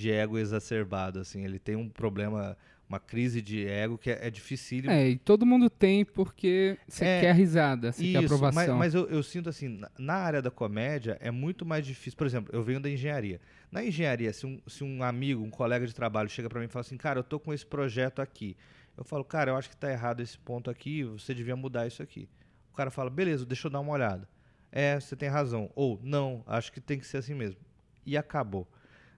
ego exacerbado, assim, ele tem um problema, uma crise de ego que é dificílimo. E todo mundo tem porque você quer risada, você quer aprovação. Mas eu sinto assim, na área da comédia é muito mais difícil. Por exemplo, eu venho da engenharia. Na engenharia, se um amigo, um colega de trabalho chega para mim e fala assim, cara, eu tô com esse projeto aqui. Eu falo, cara, eu acho que tá errado esse ponto aqui, você devia mudar isso aqui. O cara fala, beleza, deixa eu dar uma olhada. Você tem razão. Ou, não, acho que tem que ser assim mesmo. E acabou.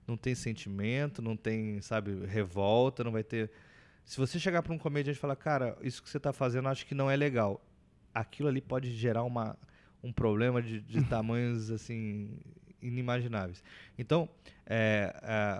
Não tem sentimento, não tem, sabe, revolta, não vai ter... Se você chegar para um comediante e falar, cara, isso que você tá fazendo acho que não é legal. Aquilo ali pode gerar um problema de tamanhos, assim, inimagináveis. Então,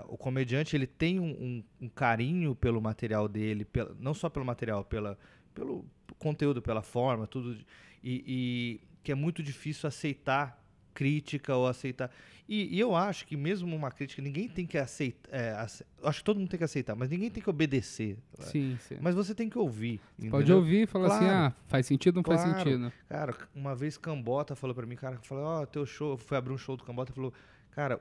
o comediante ele tem um carinho pelo material dele, não só pelo material, pelo conteúdo, pela forma, tudo, e que é muito difícil aceitar crítica ou aceitar. E eu acho que mesmo uma crítica, ninguém tem que aceitar. Acho que todo mundo tem que aceitar, mas ninguém tem que obedecer. Sim. Mas você tem que ouvir. Pode ouvir e falar assim, faz sentido ou não faz sentido. Cara, uma vez Cambota falou pra mim, cara, falou, teu show, eu fui abrir um show do Cambota e falou, cara,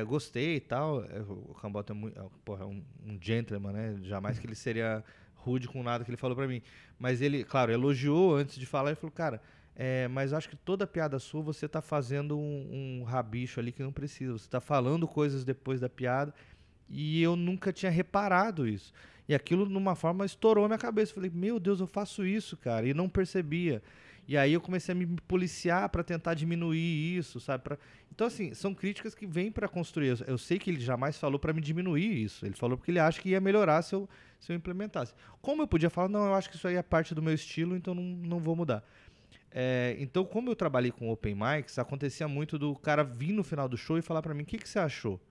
gostei e tal. O Cambota é muito, um gentleman, né? Jamais que ele seria rude com nada que ele falou pra mim. Mas ele, claro, elogiou antes de falar e falou, cara, mas acho que toda piada sua você tá fazendo um rabicho ali que não precisa. Você tá falando coisas depois da piada e eu nunca tinha reparado isso. E aquilo, numa forma, estourou na minha cabeça. Eu falei, meu Deus, eu faço isso, cara, e não percebia. E aí eu comecei a me policiar para tentar diminuir isso, sabe? Então, assim, são críticas que vêm para construir. Eu sei que ele jamais falou para me diminuir isso. Ele falou porque ele acha que ia melhorar se eu implementasse. Como eu podia falar, não, eu acho que isso aí é parte do meu estilo, então não vou mudar. Então, como eu trabalhei com open mics, acontecia muito do cara vir no final do show e falar pra mim, o que você achou?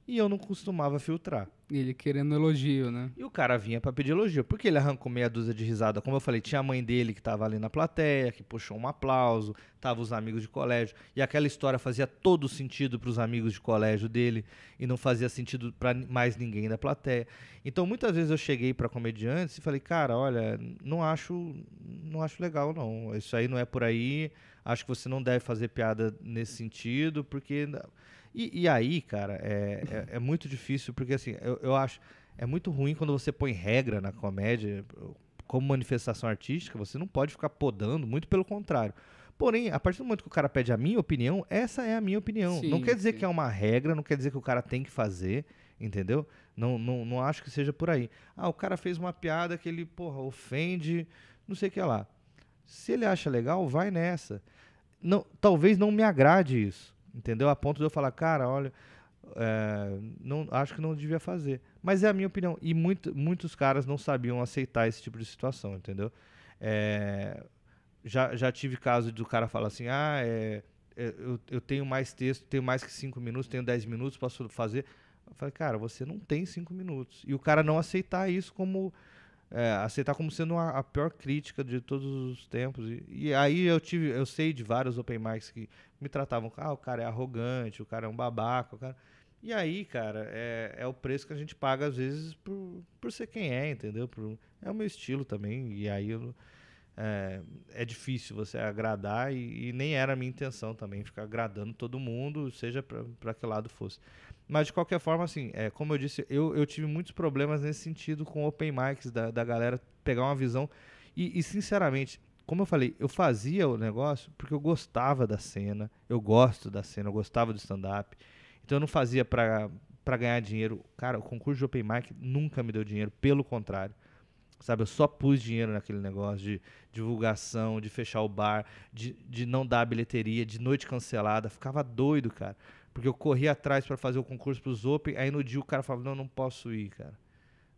E eu não costumava filtrar. Ele querendo elogio, né? E o cara vinha pra pedir elogio, porque ele arrancou meia dúzia de risada. Como eu falei, tinha a mãe dele que tava ali na plateia, que puxou um aplauso, tava os amigos de colégio, e aquela história fazia todo sentido pros amigos de colégio dele, e não fazia sentido pra mais ninguém da plateia. Então, muitas vezes eu cheguei pra comediantes e falei, cara, olha, não acho legal, não. Isso aí não é por aí, acho que você não deve fazer piada nesse sentido, porque... E aí, cara, é muito difícil, porque assim, eu acho, é muito ruim quando você põe regra na comédia, como manifestação artística, você não pode ficar podando, muito pelo contrário. Porém, a partir do momento que o cara pede a minha opinião, essa é a minha opinião. Sim, não quer dizer que é uma regra, não quer dizer que o cara tem que fazer, entendeu? Não acho que seja por aí. O cara fez uma piada que ele, ofende, não sei o que lá. Se ele acha legal, vai nessa. Não, talvez não me agrade isso. Entendeu? A ponto de eu falar, cara, olha, acho que não devia fazer. Mas é a minha opinião. E muitos caras não sabiam aceitar esse tipo de situação, entendeu? Já tive caso do cara falar assim, eu tenho mais texto, tenho mais que 5 minutos, tenho 10 minutos, posso fazer. Eu falei, cara, você não tem 5 minutos. E o cara não aceitar isso como... aceitar como sendo a pior crítica de todos os tempos. E aí eu sei de vários open mics que me tratavam, o cara é arrogante, o cara é um babaca, o cara... E aí, cara, é o preço que a gente paga, às vezes, por ser quem é, entendeu? É o meu estilo também, e aí é difícil você agradar, e nem era a minha intenção também, ficar agradando todo mundo, seja para que lado fosse. Mas, de qualquer forma, assim, como eu disse, eu tive muitos problemas nesse sentido com open mics, da galera pegar uma visão, e sinceramente, como eu falei, eu fazia o negócio porque eu gostava da cena, eu gosto da cena, eu gostava do stand-up. Então eu não fazia pra ganhar dinheiro. Cara, o concurso de open mic nunca me deu dinheiro, pelo contrário. Sabe, eu só pus dinheiro naquele negócio de divulgação, de fechar o bar, de não dar bilheteria, de noite cancelada. Ficava doido, cara. Porque eu corria atrás pra fazer o concurso pros open, aí no dia o cara falava, não posso ir, cara.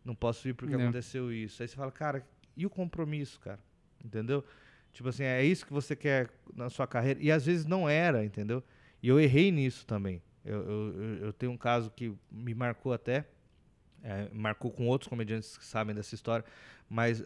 Não posso ir porque aconteceu isso. Aí você fala, cara, e o compromisso, cara? Entendeu? Tipo assim, é isso que você quer na sua carreira? E às vezes não era, entendeu? E eu errei nisso também. Eu tenho um caso que me marcou até, marcou com outros comediantes que sabem dessa história, mas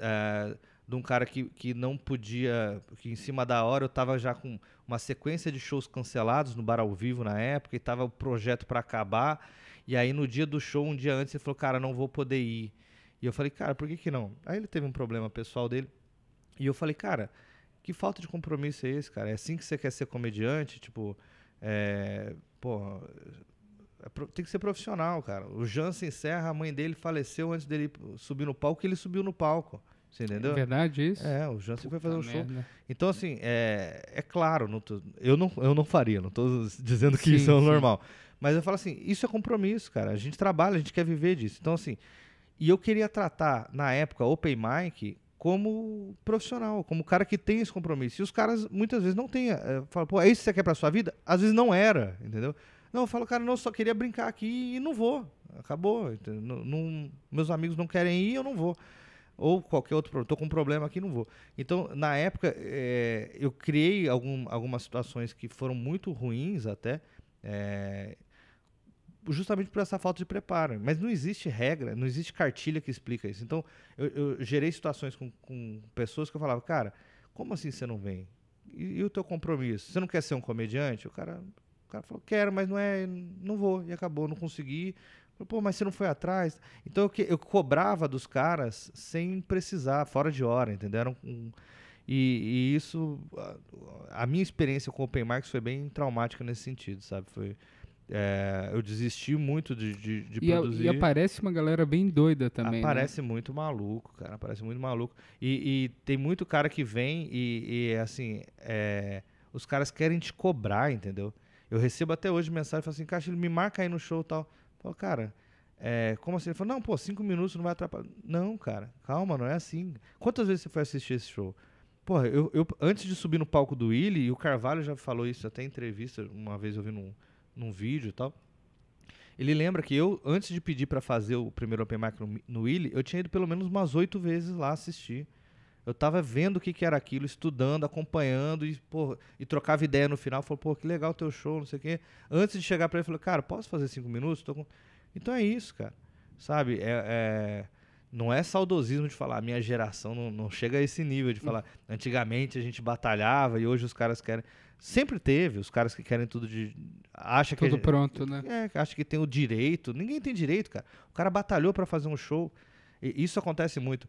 de um cara que não podia, que em cima da hora eu estava já com uma sequência de shows cancelados no Bar ao Vivo na época, e estava o projeto para acabar, e aí no dia do show, um dia antes, ele falou, cara, não vou poder ir. E eu falei, cara, por que não? Aí ele teve um problema pessoal dele, e eu falei, cara, que falta de compromisso é esse, cara? É assim que você quer ser comediante? Tipo... tem que ser profissional, cara. O Jansen Serra, a mãe dele faleceu antes dele subir no palco, e ele subiu no palco. Você entendeu? É verdade isso? O Jansen foi fazer um show. Merda. Então, assim, é claro, eu não faria, não tô dizendo que isso é o normal. Mas eu falo assim, isso é compromisso, cara. A gente trabalha, a gente quer viver disso. Então, assim, e eu queria tratar, na época, open mic como profissional, como cara que tem esse compromisso. E os caras, muitas vezes, não têm. Falam, pô, é isso que você quer pra sua vida? Às vezes não era, entendeu? Não, eu falo, cara, não, eu só queria brincar aqui e não vou. Acabou. Meus amigos não querem ir, eu não vou. Ou qualquer outro problema. Tô com um problema aqui, não vou. Então, na época, eu criei algumas situações que foram muito ruins até, justamente por essa falta de preparo. Mas não existe regra, não existe cartilha que explica isso. Então, eu gerei situações com pessoas que eu falava, cara, como assim você não vem? E o teu compromisso? Você não quer ser um comediante? O cara falou, quero, mas não vou. E acabou, não consegui. Falei, pô, mas você não foi atrás? Então, eu cobrava dos caras sem precisar, fora de hora, entendeu? E isso, a minha experiência com o Open Mics foi bem traumática nesse sentido, sabe? Eu desisti muito de produzir. E aparece uma galera bem doida também, Aparece muito maluco, cara. Aparece muito maluco. E tem muito cara que vem assim, os caras querem te cobrar, entendeu? Eu recebo até hoje mensagem, falo assim, Castilho, me marca aí no show e tal. Eu falo, cara, como assim? Ele falou, não, pô, 5 minutos não vai atrapalhar. Não, cara, calma, não é assim. Quantas vezes você foi assistir esse show? Porra, eu antes de subir no palco do Willy, e o Carvalho já falou isso até em entrevista, uma vez eu vi num vídeo e tal. Ele lembra que eu, antes de pedir pra fazer o primeiro Open Mic no Willy, eu tinha ido pelo menos umas 8 vezes lá assistir. Eu tava vendo o que era aquilo, estudando, acompanhando e trocava ideia no final. Falei, pô, que legal o teu show, não sei o quê. Antes de chegar pra ele, eu falei, cara, posso fazer 5 minutos? Então é isso, cara. Sabe? Não é saudosismo de falar, a minha geração não chega a esse nível de falar, antigamente a gente batalhava e hoje os caras querem... Sempre teve os caras que querem tudo acha tudo que pronto, né? Acha que tem o direito. Ninguém tem direito, cara. O cara batalhou pra fazer um show. E isso acontece muito.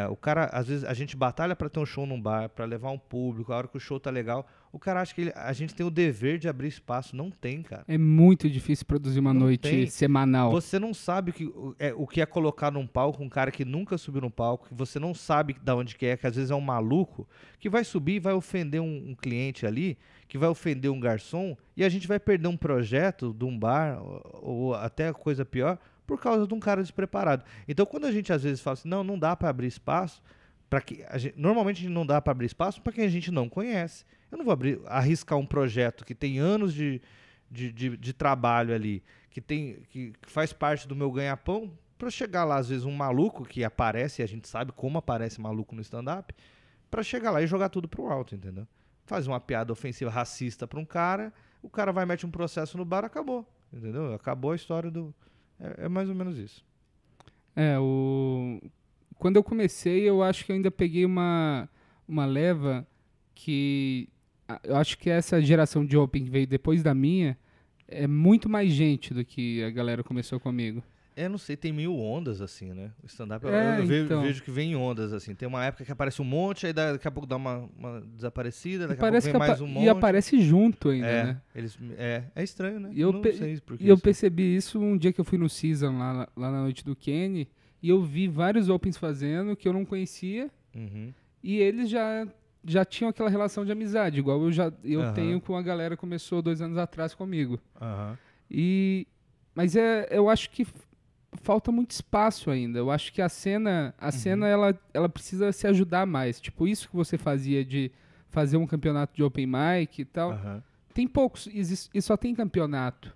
O cara, às vezes, a gente batalha pra ter um show num bar, pra levar um público, a hora que o show tá legal, o cara acha que a gente tem o dever de abrir espaço. Não tem, cara. É muito difícil produzir uma noite semanal. Você não sabe o que é colocar num palco um cara que nunca subiu no palco, que você não sabe de onde que às vezes é um maluco, que vai subir e vai ofender um cliente ali, que vai ofender um garçom, e a gente vai perder um projeto de um bar, ou até coisa pior, por causa de um cara despreparado. Então, quando a gente às vezes fala assim, não dá para abrir espaço, normalmente a gente não dá para abrir espaço para quem a gente não conhece. Eu não vou arriscar um projeto que tem anos de trabalho ali, que faz parte do meu ganha-pão, para chegar lá, às vezes, um maluco que aparece, e a gente sabe como aparece maluco no stand-up, para chegar lá e jogar tudo pro alto, entendeu? faz uma piada ofensiva racista pra um cara, o cara vai mete um processo no bar, acabou. Entendeu? Acabou a história do... É mais ou menos isso. Quando eu comecei, eu acho que eu ainda peguei uma leva que... Eu acho que essa geração de Open que veio depois da minha é muito mais gente do que a galera começou comigo. Não sei, tem 1000 ondas, assim, né? O stand-up, Então. vejo que vem em ondas, assim. Tem uma época que aparece um monte, aí daqui a pouco dá uma desaparecida, daqui a pouco vem mais um monte. E aparece junto ainda, né? É estranho, né? E eu, Não sei por que eu isso. percebi isso um dia que eu fui no Season, lá na noite do Kenny, e eu vi vários Opens fazendo que eu não conhecia, Uhum. e eles já tinham aquela relação de amizade, igual eu tenho com a galera que começou 2 anos atrás comigo. Aham. Mas eu acho que falta muito espaço ainda. Eu acho que a cena ela precisa se ajudar mais. Tipo, isso que você fazia de fazer um campeonato de open mic e tal. Aham. Tem poucos, e só tem campeonato.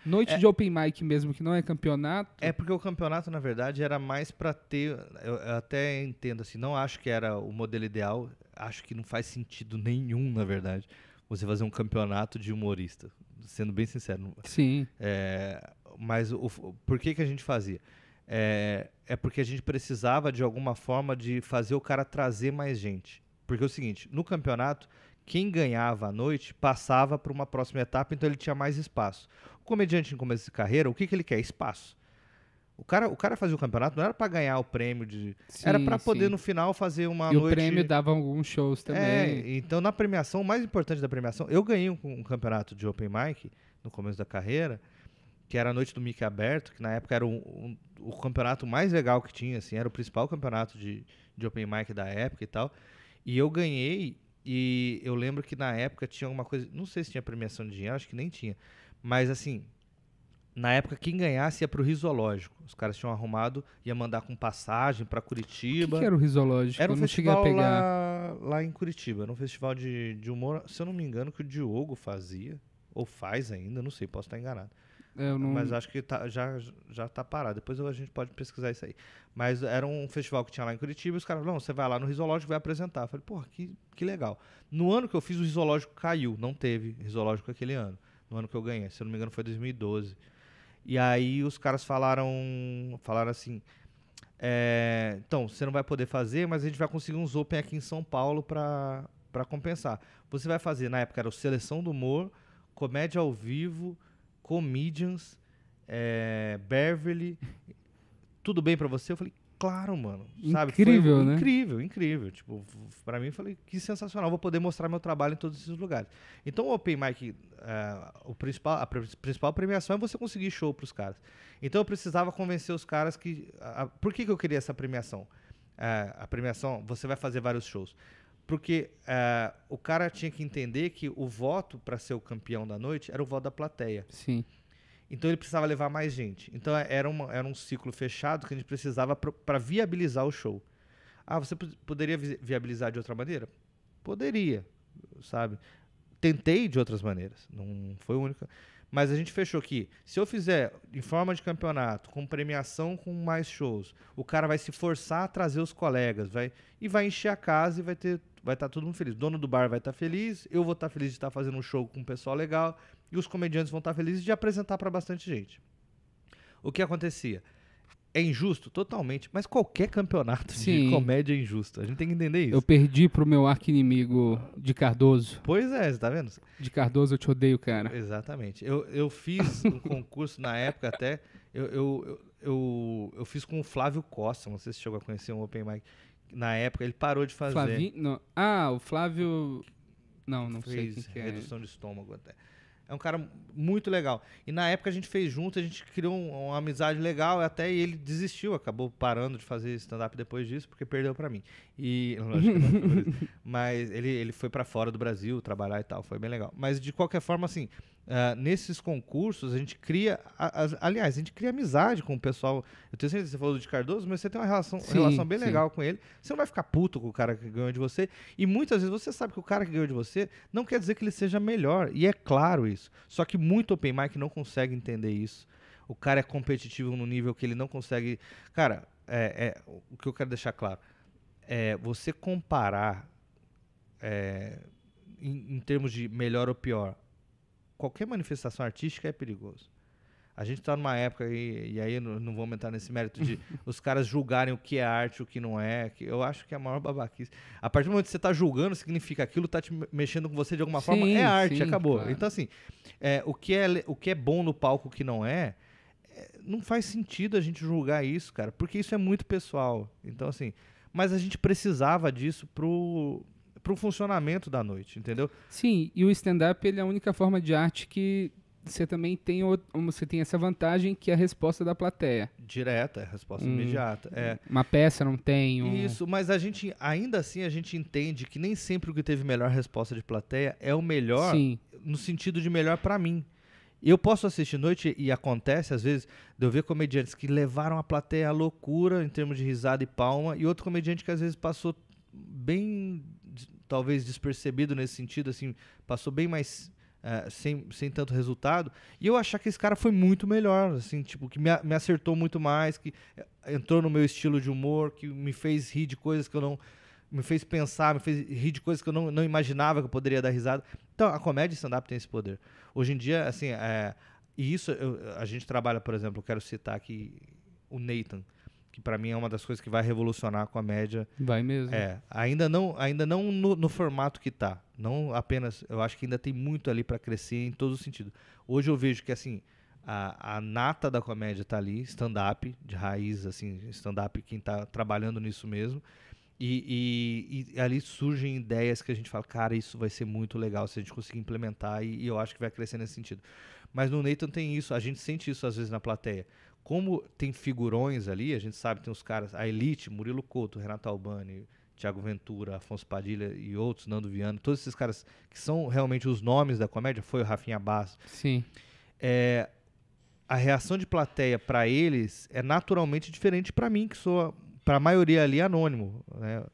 Noite de open mic mesmo, que não é campeonato. É porque o campeonato, na verdade, era mais pra ter... Eu até entendo, assim, não acho que era o modelo ideal. Acho que não faz sentido nenhum, na verdade, você fazer um campeonato de humorista. Sendo bem sincero. Sim. Mas por que a gente fazia? É porque a gente precisava, de alguma forma, de fazer o cara trazer mais gente. Porque é o seguinte, no campeonato, quem ganhava à noite passava para uma próxima etapa, então ele tinha mais espaço. O comediante em começo de carreira, o que ele quer? Espaço. O cara fazia o campeonato, não era para ganhar o prêmio, era para poder no final fazer uma noite... E o prêmio dava alguns shows também. Então na premiação, o mais importante da premiação, eu ganhei um campeonato de open mic no começo da carreira, que era a noite do Mickey aberto, que na época era o campeonato mais legal que tinha, assim, era o principal campeonato de open mic da época e tal. E eu ganhei, e eu lembro que na época tinha alguma coisa, não sei se tinha premiação de dinheiro, acho que nem tinha, mas assim, na época quem ganhasse ia pro Risológico. Os caras tinham arrumado, ia mandar com passagem pra Curitiba. O que era o Risológico? Era um eu não cheguei a festival pegar. lá em Curitiba, era um festival de humor, se eu não me engano, que o Diogo fazia, ou faz ainda, não sei, posso estar enganado. Mas acho que já tá parado. Depois a gente pode pesquisar isso aí. Mas era um festival que tinha lá em Curitiba e os caras falaram, não, você vai lá no Risológico e vai apresentar. Eu falei, porra, que legal. No ano que eu fiz, o Risológico caiu. Não teve Risológico aquele ano. No ano que eu ganhei. Se eu não me engano, foi 2012. E aí os caras falaram assim, então, você não vai poder fazer, mas a gente vai conseguir uns Open aqui em São Paulo pra compensar. Você vai fazer, na época era o Seleção do Humor, Comédia ao Vivo, Comedians, Beverly, tudo bem pra você? Eu falei, claro, mano. Sabe? Incrível, foi né? Incrível. Tipo, pra mim, eu falei, que sensacional, vou poder mostrar meu trabalho em todos esses lugares. Então, o Open Mic, a principal premiação é você conseguir show pros caras. Então, eu precisava convencer os caras que... por que eu queria essa premiação? A premiação, você vai fazer vários shows. Porque o cara tinha que entender que o voto para ser o campeão da noite era o voto da plateia. Sim. Então ele precisava levar mais gente. Então era um ciclo fechado que a gente precisava para viabilizar o show. Você poderia viabilizar de outra maneira? Poderia, sabe? Tentei de outras maneiras, não foi a única. Mas a gente fechou que, se eu fizer em forma de campeonato, com premiação, com mais shows, o cara vai se forçar a trazer os colegas, vai encher a casa e vai estar todo mundo feliz. O dono do bar vai estar feliz, eu vou estar feliz de estar fazendo um show com um pessoal legal, e os comediantes vão estar felizes de apresentar para bastante gente. O que acontecia? É injusto? Totalmente. Mas qualquer campeonato de comédia é injusto. A gente tem que entender isso. Eu perdi pro meu arqui-inimigo de Cardoso. Pois é, você tá vendo? De Cardoso eu te odeio, cara. Exatamente. Eu fiz um concurso na época até. Eu fiz com o Flávio Costa. Não sei se chegou a conhecer um Open Mic. Na época ele parou de fazer. O Flávio... Não sei quem que é. Redução de estômago até. É um cara muito legal. E na época a gente fez junto, a gente criou uma amizade legal, até ele desistiu, acabou parando de fazer stand-up depois disso, porque perdeu pra mim. Mas ele foi pra fora do Brasil trabalhar e tal, foi bem legal. Mas de qualquer forma, assim, nesses concursos a gente cria, aliás, a gente cria amizade com o pessoal. Eu tenho certeza que você falou do de Cardoso, mas você tem uma relação bem legal com ele. Você não vai ficar puto com o cara que ganhou de você. E muitas vezes você sabe que o cara que ganhou de você não quer dizer que ele seja melhor. E é claro isso. Só que muito open mic não consegue entender isso. O cara é competitivo no nível que ele não consegue... Cara, o que eu quero deixar claro. Você comparar em termos de melhor ou pior, qualquer manifestação artística é perigoso. A gente está numa época, e aí não vou entrar nesse mérito de os caras julgarem o que é arte e o que não é, que eu acho que é a maior babaquice. A partir do momento que você está julgando, significa aquilo está te mexendo com você de alguma forma, é arte, acabou. Claro. Então, assim, o que é bom no palco, o que não não faz sentido a gente julgar isso, cara, porque isso é muito pessoal. Então, assim, mas a gente precisava disso pro funcionamento da noite, entendeu? Sim, e o stand-up, ele é a única forma de arte que você também tem, você tem essa vantagem que é a resposta da plateia. Direta, a resposta imediata. Uma peça não tem. Isso, mas ainda assim a gente entende que nem sempre o que teve melhor resposta de plateia é o melhor, no sentido de melhor pra mim. Eu posso assistir noite e acontece, às vezes, de eu ver comediantes que levaram a plateia à loucura em termos de risada e palma, e outro comediante que às vezes passou bem, talvez despercebido nesse sentido, assim, passou bem mais sem tanto resultado, e eu achar que esse cara foi muito melhor, assim, tipo, que me acertou muito mais, que entrou no meu estilo de humor, que me fez rir de coisas que eu não... me fez pensar, me fez rir de coisas que eu não imaginava que eu poderia dar risada. Então, a comédia stand-up tem esse poder. Hoje em dia, assim, e isso, a gente trabalha, por exemplo, eu quero citar aqui o Nathan, que pra mim é uma das coisas que vai revolucionar a comédia. Vai mesmo. Ainda não no formato que tá. Não apenas, eu acho que ainda tem muito ali pra crescer em todo sentido. Hoje eu vejo que, assim, a nata da comédia tá ali, stand-up, de raiz, assim, stand-up, quem tá trabalhando nisso mesmo. E ali surgem ideias que a gente fala, cara, isso vai ser muito legal se a gente conseguir implementar, e eu acho que vai crescer nesse sentido. Mas no Nathan tem isso, a gente sente isso às vezes na plateia. Como tem figurões ali, a gente sabe, tem os caras, a elite, Murilo Couto, Renato Albani, Thiago Ventura, Afonso Padilha e outros, Nando Viana, todos esses caras que são realmente os nomes da comédia, foi o Rafinha Basso. Sim. A reação de plateia para eles é naturalmente diferente para mim, que sou... para a maioria ali anônimo, né?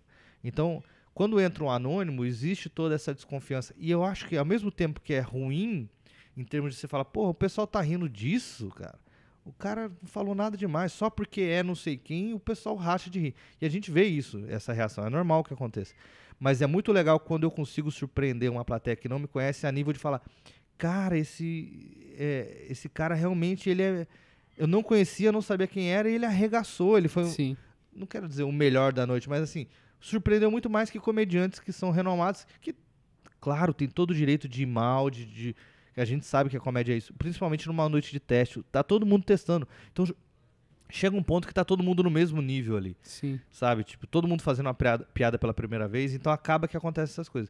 Então, quando entra um anônimo, existe toda essa desconfiança. E eu acho que, ao mesmo tempo que é ruim, em termos de você falar, porra, o pessoal tá rindo disso, cara. O cara não falou nada demais, só porque é não sei quem, o pessoal racha de rir. E a gente vê isso, essa reação, é normal que aconteça. Mas é muito legal quando eu consigo surpreender uma plateia que não me conhece a nível de falar, cara, esse cara realmente, ele é... Eu não conhecia, não sabia quem era, e ele arregaçou, ele foi... Sim. Não quero dizer o melhor da noite, mas assim, surpreendeu muito mais que comediantes que são renomados, que, claro, tem todo o direito de ir mal, a gente sabe que a comédia é isso, principalmente numa noite de teste, tá todo mundo testando. Então, chega um ponto que tá todo mundo no mesmo nível ali. Sim. Sabe? Tipo, todo mundo fazendo uma piada pela primeira vez, então acaba que acontece essas coisas.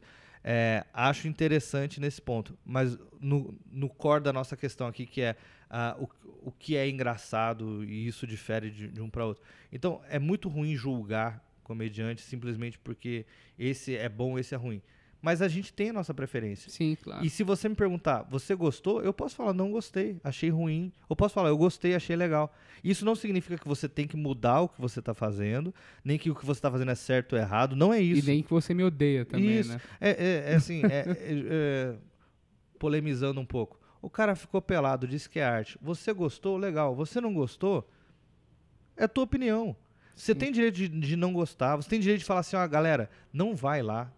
Acho interessante nesse ponto, mas no core da nossa questão aqui, que é o que é engraçado, e isso difere de um para outro. Então, é muito ruim julgar comediante simplesmente porque esse é bom, esse é ruim. Mas a gente tem a nossa preferência. Sim, claro. E se você me perguntar, você gostou? Eu posso falar, não gostei, achei ruim. Eu posso falar, eu gostei, achei legal. Isso não significa que você tem que mudar o que você está fazendo, nem que o que você está fazendo é certo ou errado. Não é isso. E nem que você me odeia também, isso. Né? Assim, polemizando um pouco. O cara ficou pelado, disse que é arte. Você gostou? Legal. Você não gostou? É a tua opinião. Você tem direito de não gostar. Você tem direito de falar assim, ó, galera, não vai lá.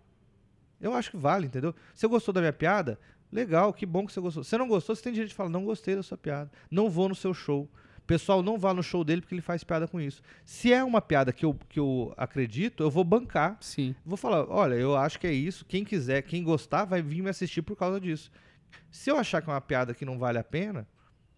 Eu acho que vale, entendeu? Você gostou da minha piada? Legal, que bom que você gostou. Você não gostou, você tem direito de falar, não gostei da sua piada. Não vou no seu show. Pessoal, não vá no show dele porque ele faz piada com isso. Se é uma piada que eu acredito, eu vou bancar. Sim. Vou falar, olha, eu acho que é isso. Quem quiser, quem gostar, vai vir me assistir por causa disso. Se eu achar que é uma piada que não vale a pena,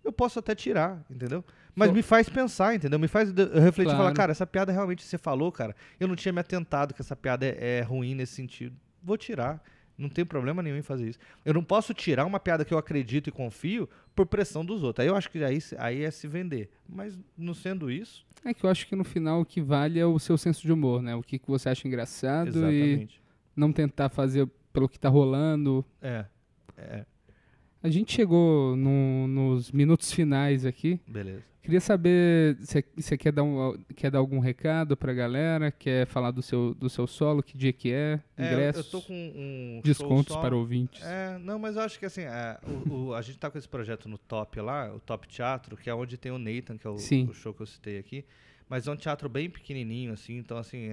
eu posso até tirar, entendeu? Mas me faz pensar, entendeu? Me faz refletir e falar, cara, essa piada realmente você falou, cara. Eu não tinha me atentado que essa piada é ruim nesse sentido. Vou tirar. Não tem problema nenhum em fazer isso. Eu não posso tirar uma piada que eu acredito e confio por pressão dos outros. Aí eu acho que aí é se vender. Mas não sendo isso... É que eu acho que no final o que vale é o seu senso de humor, né? O que você acha engraçado. Exatamente. E não tentar fazer pelo que tá rolando. A gente chegou nos minutos finais aqui. Beleza. Queria saber se você quer dar algum recado pra galera, quer falar do seu solo, que dia que é, ingressos, eu tô com um descontos para ouvintes. Não, mas eu acho que assim, a gente tá com esse projeto no Top lá, o Top Teatro, que é onde tem o Nathan, que é o show que eu citei aqui, mas é um teatro bem pequenininho, assim, então assim,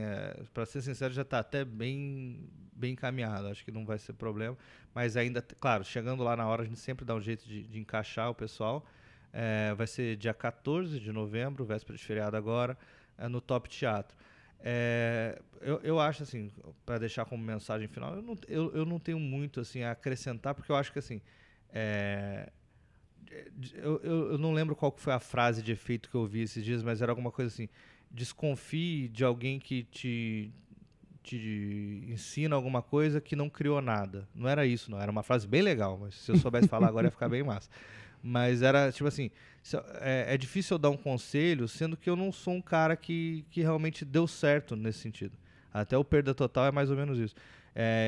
pra ser sincero, já tá até bem bem encaminhado, acho que não vai ser problema, mas ainda, claro, chegando lá na hora, a gente sempre dá um jeito de encaixar o pessoal. Vai ser dia 14 de novembro, véspera de feriado agora, no Top Teatro. Eu acho, assim, para deixar como mensagem final, eu não tenho muito assim, a acrescentar, porque eu acho que assim, eu não lembro qual que foi a frase de efeito que eu ouvi esses dias, mas era alguma coisa assim: desconfie de alguém que te ensina alguma coisa que não criou nada. Não era isso, não. Era uma frase bem legal, mas se eu soubesse falar agora ia ficar bem massa. Mas era tipo assim: é difícil eu dar um conselho, sendo que eu não sou um cara que realmente deu certo nesse sentido. Até o Perda Total é mais ou menos isso.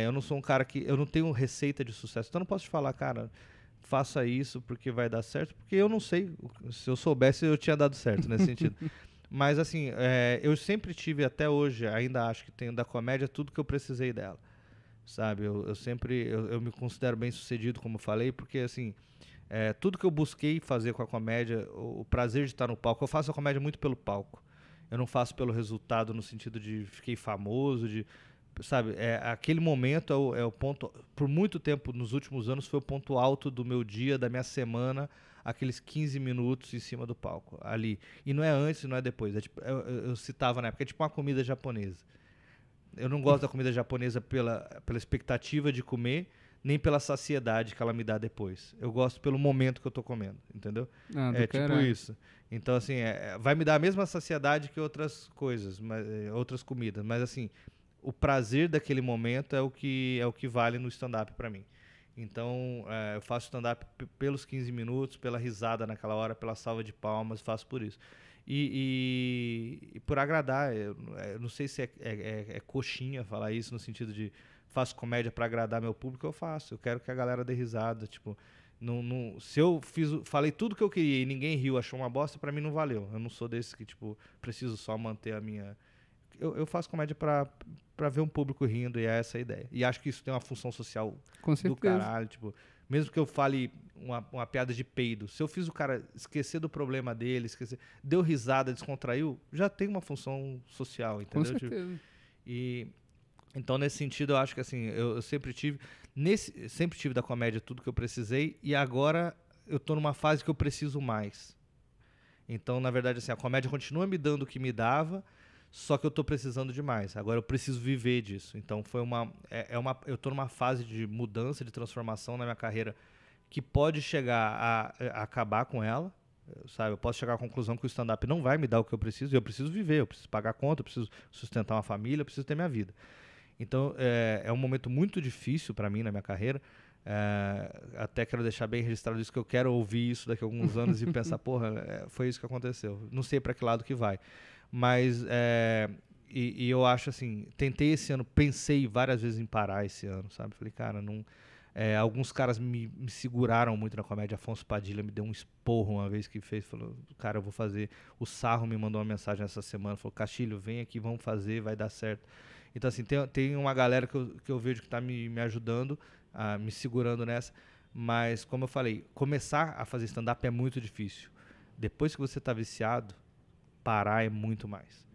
Eu não sou um cara que... Eu não tenho receita de sucesso. Então eu não posso te falar, cara, faça isso porque vai dar certo, porque eu não sei. Se eu soubesse, eu tinha dado certo nesse sentido. Mas assim, eu sempre tive, até hoje, ainda acho que tenho da comédia tudo que eu precisei dela. Sabe? Eu sempre... Eu me considero bem sucedido, como eu falei, porque assim... tudo que eu busquei fazer com a comédia, o prazer de estar no palco, eu faço a comédia muito pelo palco. Eu não faço pelo resultado no sentido de fiquei famoso, sabe? Aquele momento é o ponto, por muito tempo nos últimos anos foi o ponto alto do meu dia, da minha semana, aqueles 15 minutos em cima do palco, ali. E não é antes, não é depois. Eu citava na época, é tipo uma comida japonesa. Eu não gosto da comida japonesa pela expectativa de comer, nem pela saciedade que ela me dá depois. Eu gosto pelo momento que eu tô comendo, entendeu? Do tipo caralho. isso. Então, assim, vai me dar a mesma saciedade que outras coisas, outras comidas. Mas, assim, o prazer daquele momento é o que vale no stand-up pra mim. Então, eu faço stand-up pelos 15 minutos, pela risada naquela hora, pela salva de palmas, faço por isso. E por agradar, eu não sei se é coxinha falar isso no sentido de faço comédia pra agradar meu público, eu faço. Eu quero que a galera dê risada, tipo, se eu falei tudo que eu queria e ninguém riu, achou uma bosta, pra mim não valeu. Eu não sou desse que, tipo, preciso só manter a minha... Eu faço comédia pra ver um público rindo, e é essa a ideia. E acho que isso tem uma função social Com do certeza. caralho, tipo, mesmo que eu fale uma piada de peido, se eu fiz o cara esquecer do problema dele, deu risada, descontraiu, já tem uma função social, Com entendeu? Tipo, certeza. então, nesse sentido, eu acho que assim, eu sempre tive da comédia tudo que eu precisei, e agora eu tô numa fase que eu preciso mais. Então, na verdade, assim, a comédia continua me dando o que me dava, só que eu tô precisando de mais. Agora eu preciso viver disso. Então eu tô numa fase de mudança, de transformação na minha carreira que pode chegar a acabar com ela, sabe? Eu posso chegar à conclusão que o stand-up não vai me dar o que eu preciso, e eu preciso viver, eu preciso pagar conta, eu preciso sustentar uma família, eu preciso ter minha vida. Então, é um momento muito difícil para mim na minha carreira. Até quero deixar bem registrado isso, que eu quero ouvir isso daqui a alguns anos e pensar, porra, foi isso que aconteceu. Não sei para que lado que vai. Mas, e eu acho assim, tentei esse ano, pensei várias vezes em parar esse ano, sabe? Falei, cara, não... alguns caras me seguraram muito na comédia. Afonso Padilha me deu um esporro uma vez que fez, falou, cara, eu vou fazer. O Sarro me mandou uma mensagem essa semana, falou, Castilho, vem aqui, vamos fazer, vai dar certo. Então, assim, tem uma galera que eu vejo que tá me ajudando, me segurando nessa. Mas, como eu falei, começar a fazer stand-up é muito difícil. Depois que você tá viciado, parar é muito mais.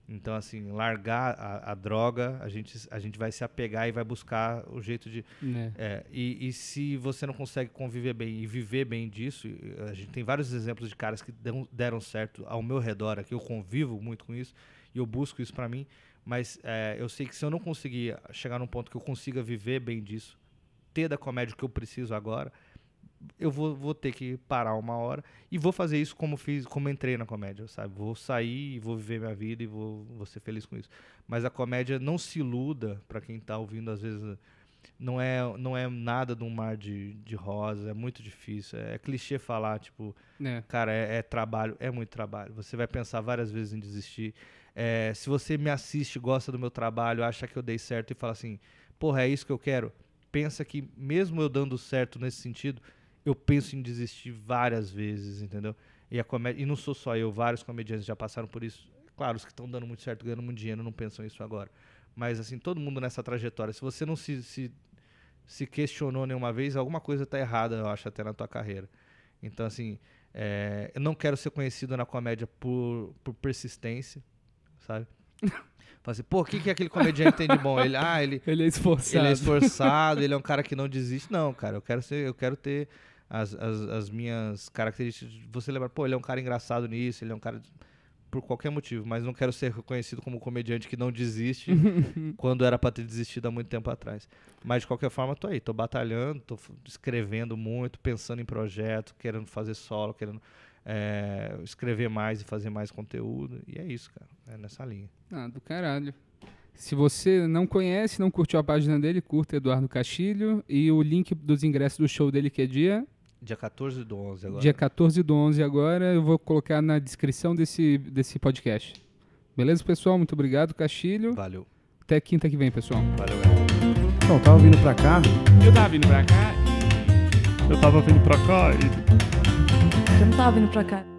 Então, assim, largar a droga, a gente vai se apegar e vai buscar o jeito de... E se você não consegue conviver bem e viver bem disso, a gente tem vários exemplos de caras que deram certo ao meu redor aqui, eu convivo muito com isso e eu busco isso pra mim, mas eu sei que se eu não conseguir chegar num ponto que eu consiga viver bem disso, ter da comédia o que eu preciso agora, eu vou ter que parar uma hora e vou fazer isso como entrei na comédia, sabe? Vou sair e vou viver minha vida e vou ser feliz com isso. Mas a comédia, não se iluda, pra quem tá ouvindo, às vezes não é nada de um mar de rosa, é muito difícil. É clichê falar, tipo, cara, é trabalho, é muito trabalho. Você vai pensar várias vezes em desistir. Se você me assiste, gosta do meu trabalho, acha que eu dei certo e fala assim, porra, é isso que eu quero, pensa que mesmo eu dando certo nesse sentido, eu penso em desistir várias vezes, entendeu? E não sou só eu, vários comediantes já passaram por isso. Claro, os que estão dando muito certo, ganhando muito dinheiro, não pensam isso agora. Mas, assim, todo mundo nessa trajetória, se você não se questionou nenhuma vez, alguma coisa está errada, eu acho, até na tua carreira. Então, assim, eu não quero ser conhecido na comédia por persistência, sabe? Fala assim, pô, o que aquele comediante tem de bom? Ele é esforçado. Ele é esforçado, ele é um cara que não desiste. Não, cara, eu quero ter as minhas características. Você lembra, pô, ele é um cara engraçado nisso, ele é um cara... Por qualquer motivo, mas não quero ser reconhecido como comediante que não desiste quando era pra ter desistido há muito tempo atrás. Mas, de qualquer forma, tô aí, tô batalhando, tô escrevendo muito, pensando em projeto, querendo fazer solo, querendo escrever mais e fazer mais conteúdo. E é isso, cara, é nessa linha. Ah, do caralho. Se você não conhece, não curtiu a página dele, curta Eduardo Castilho. E o link dos ingressos do show dele, que é dia 14/11 agora. Dia 14/11 agora, eu vou colocar na descrição desse podcast. Beleza, pessoal? Muito obrigado, Castilho. Valeu. Até quinta que vem, pessoal. Valeu, galera. Então, tava vindo pra cá. Eu tava vindo pra cá. Eu tava vindo pra cá e... Eu não tava vindo pra cá.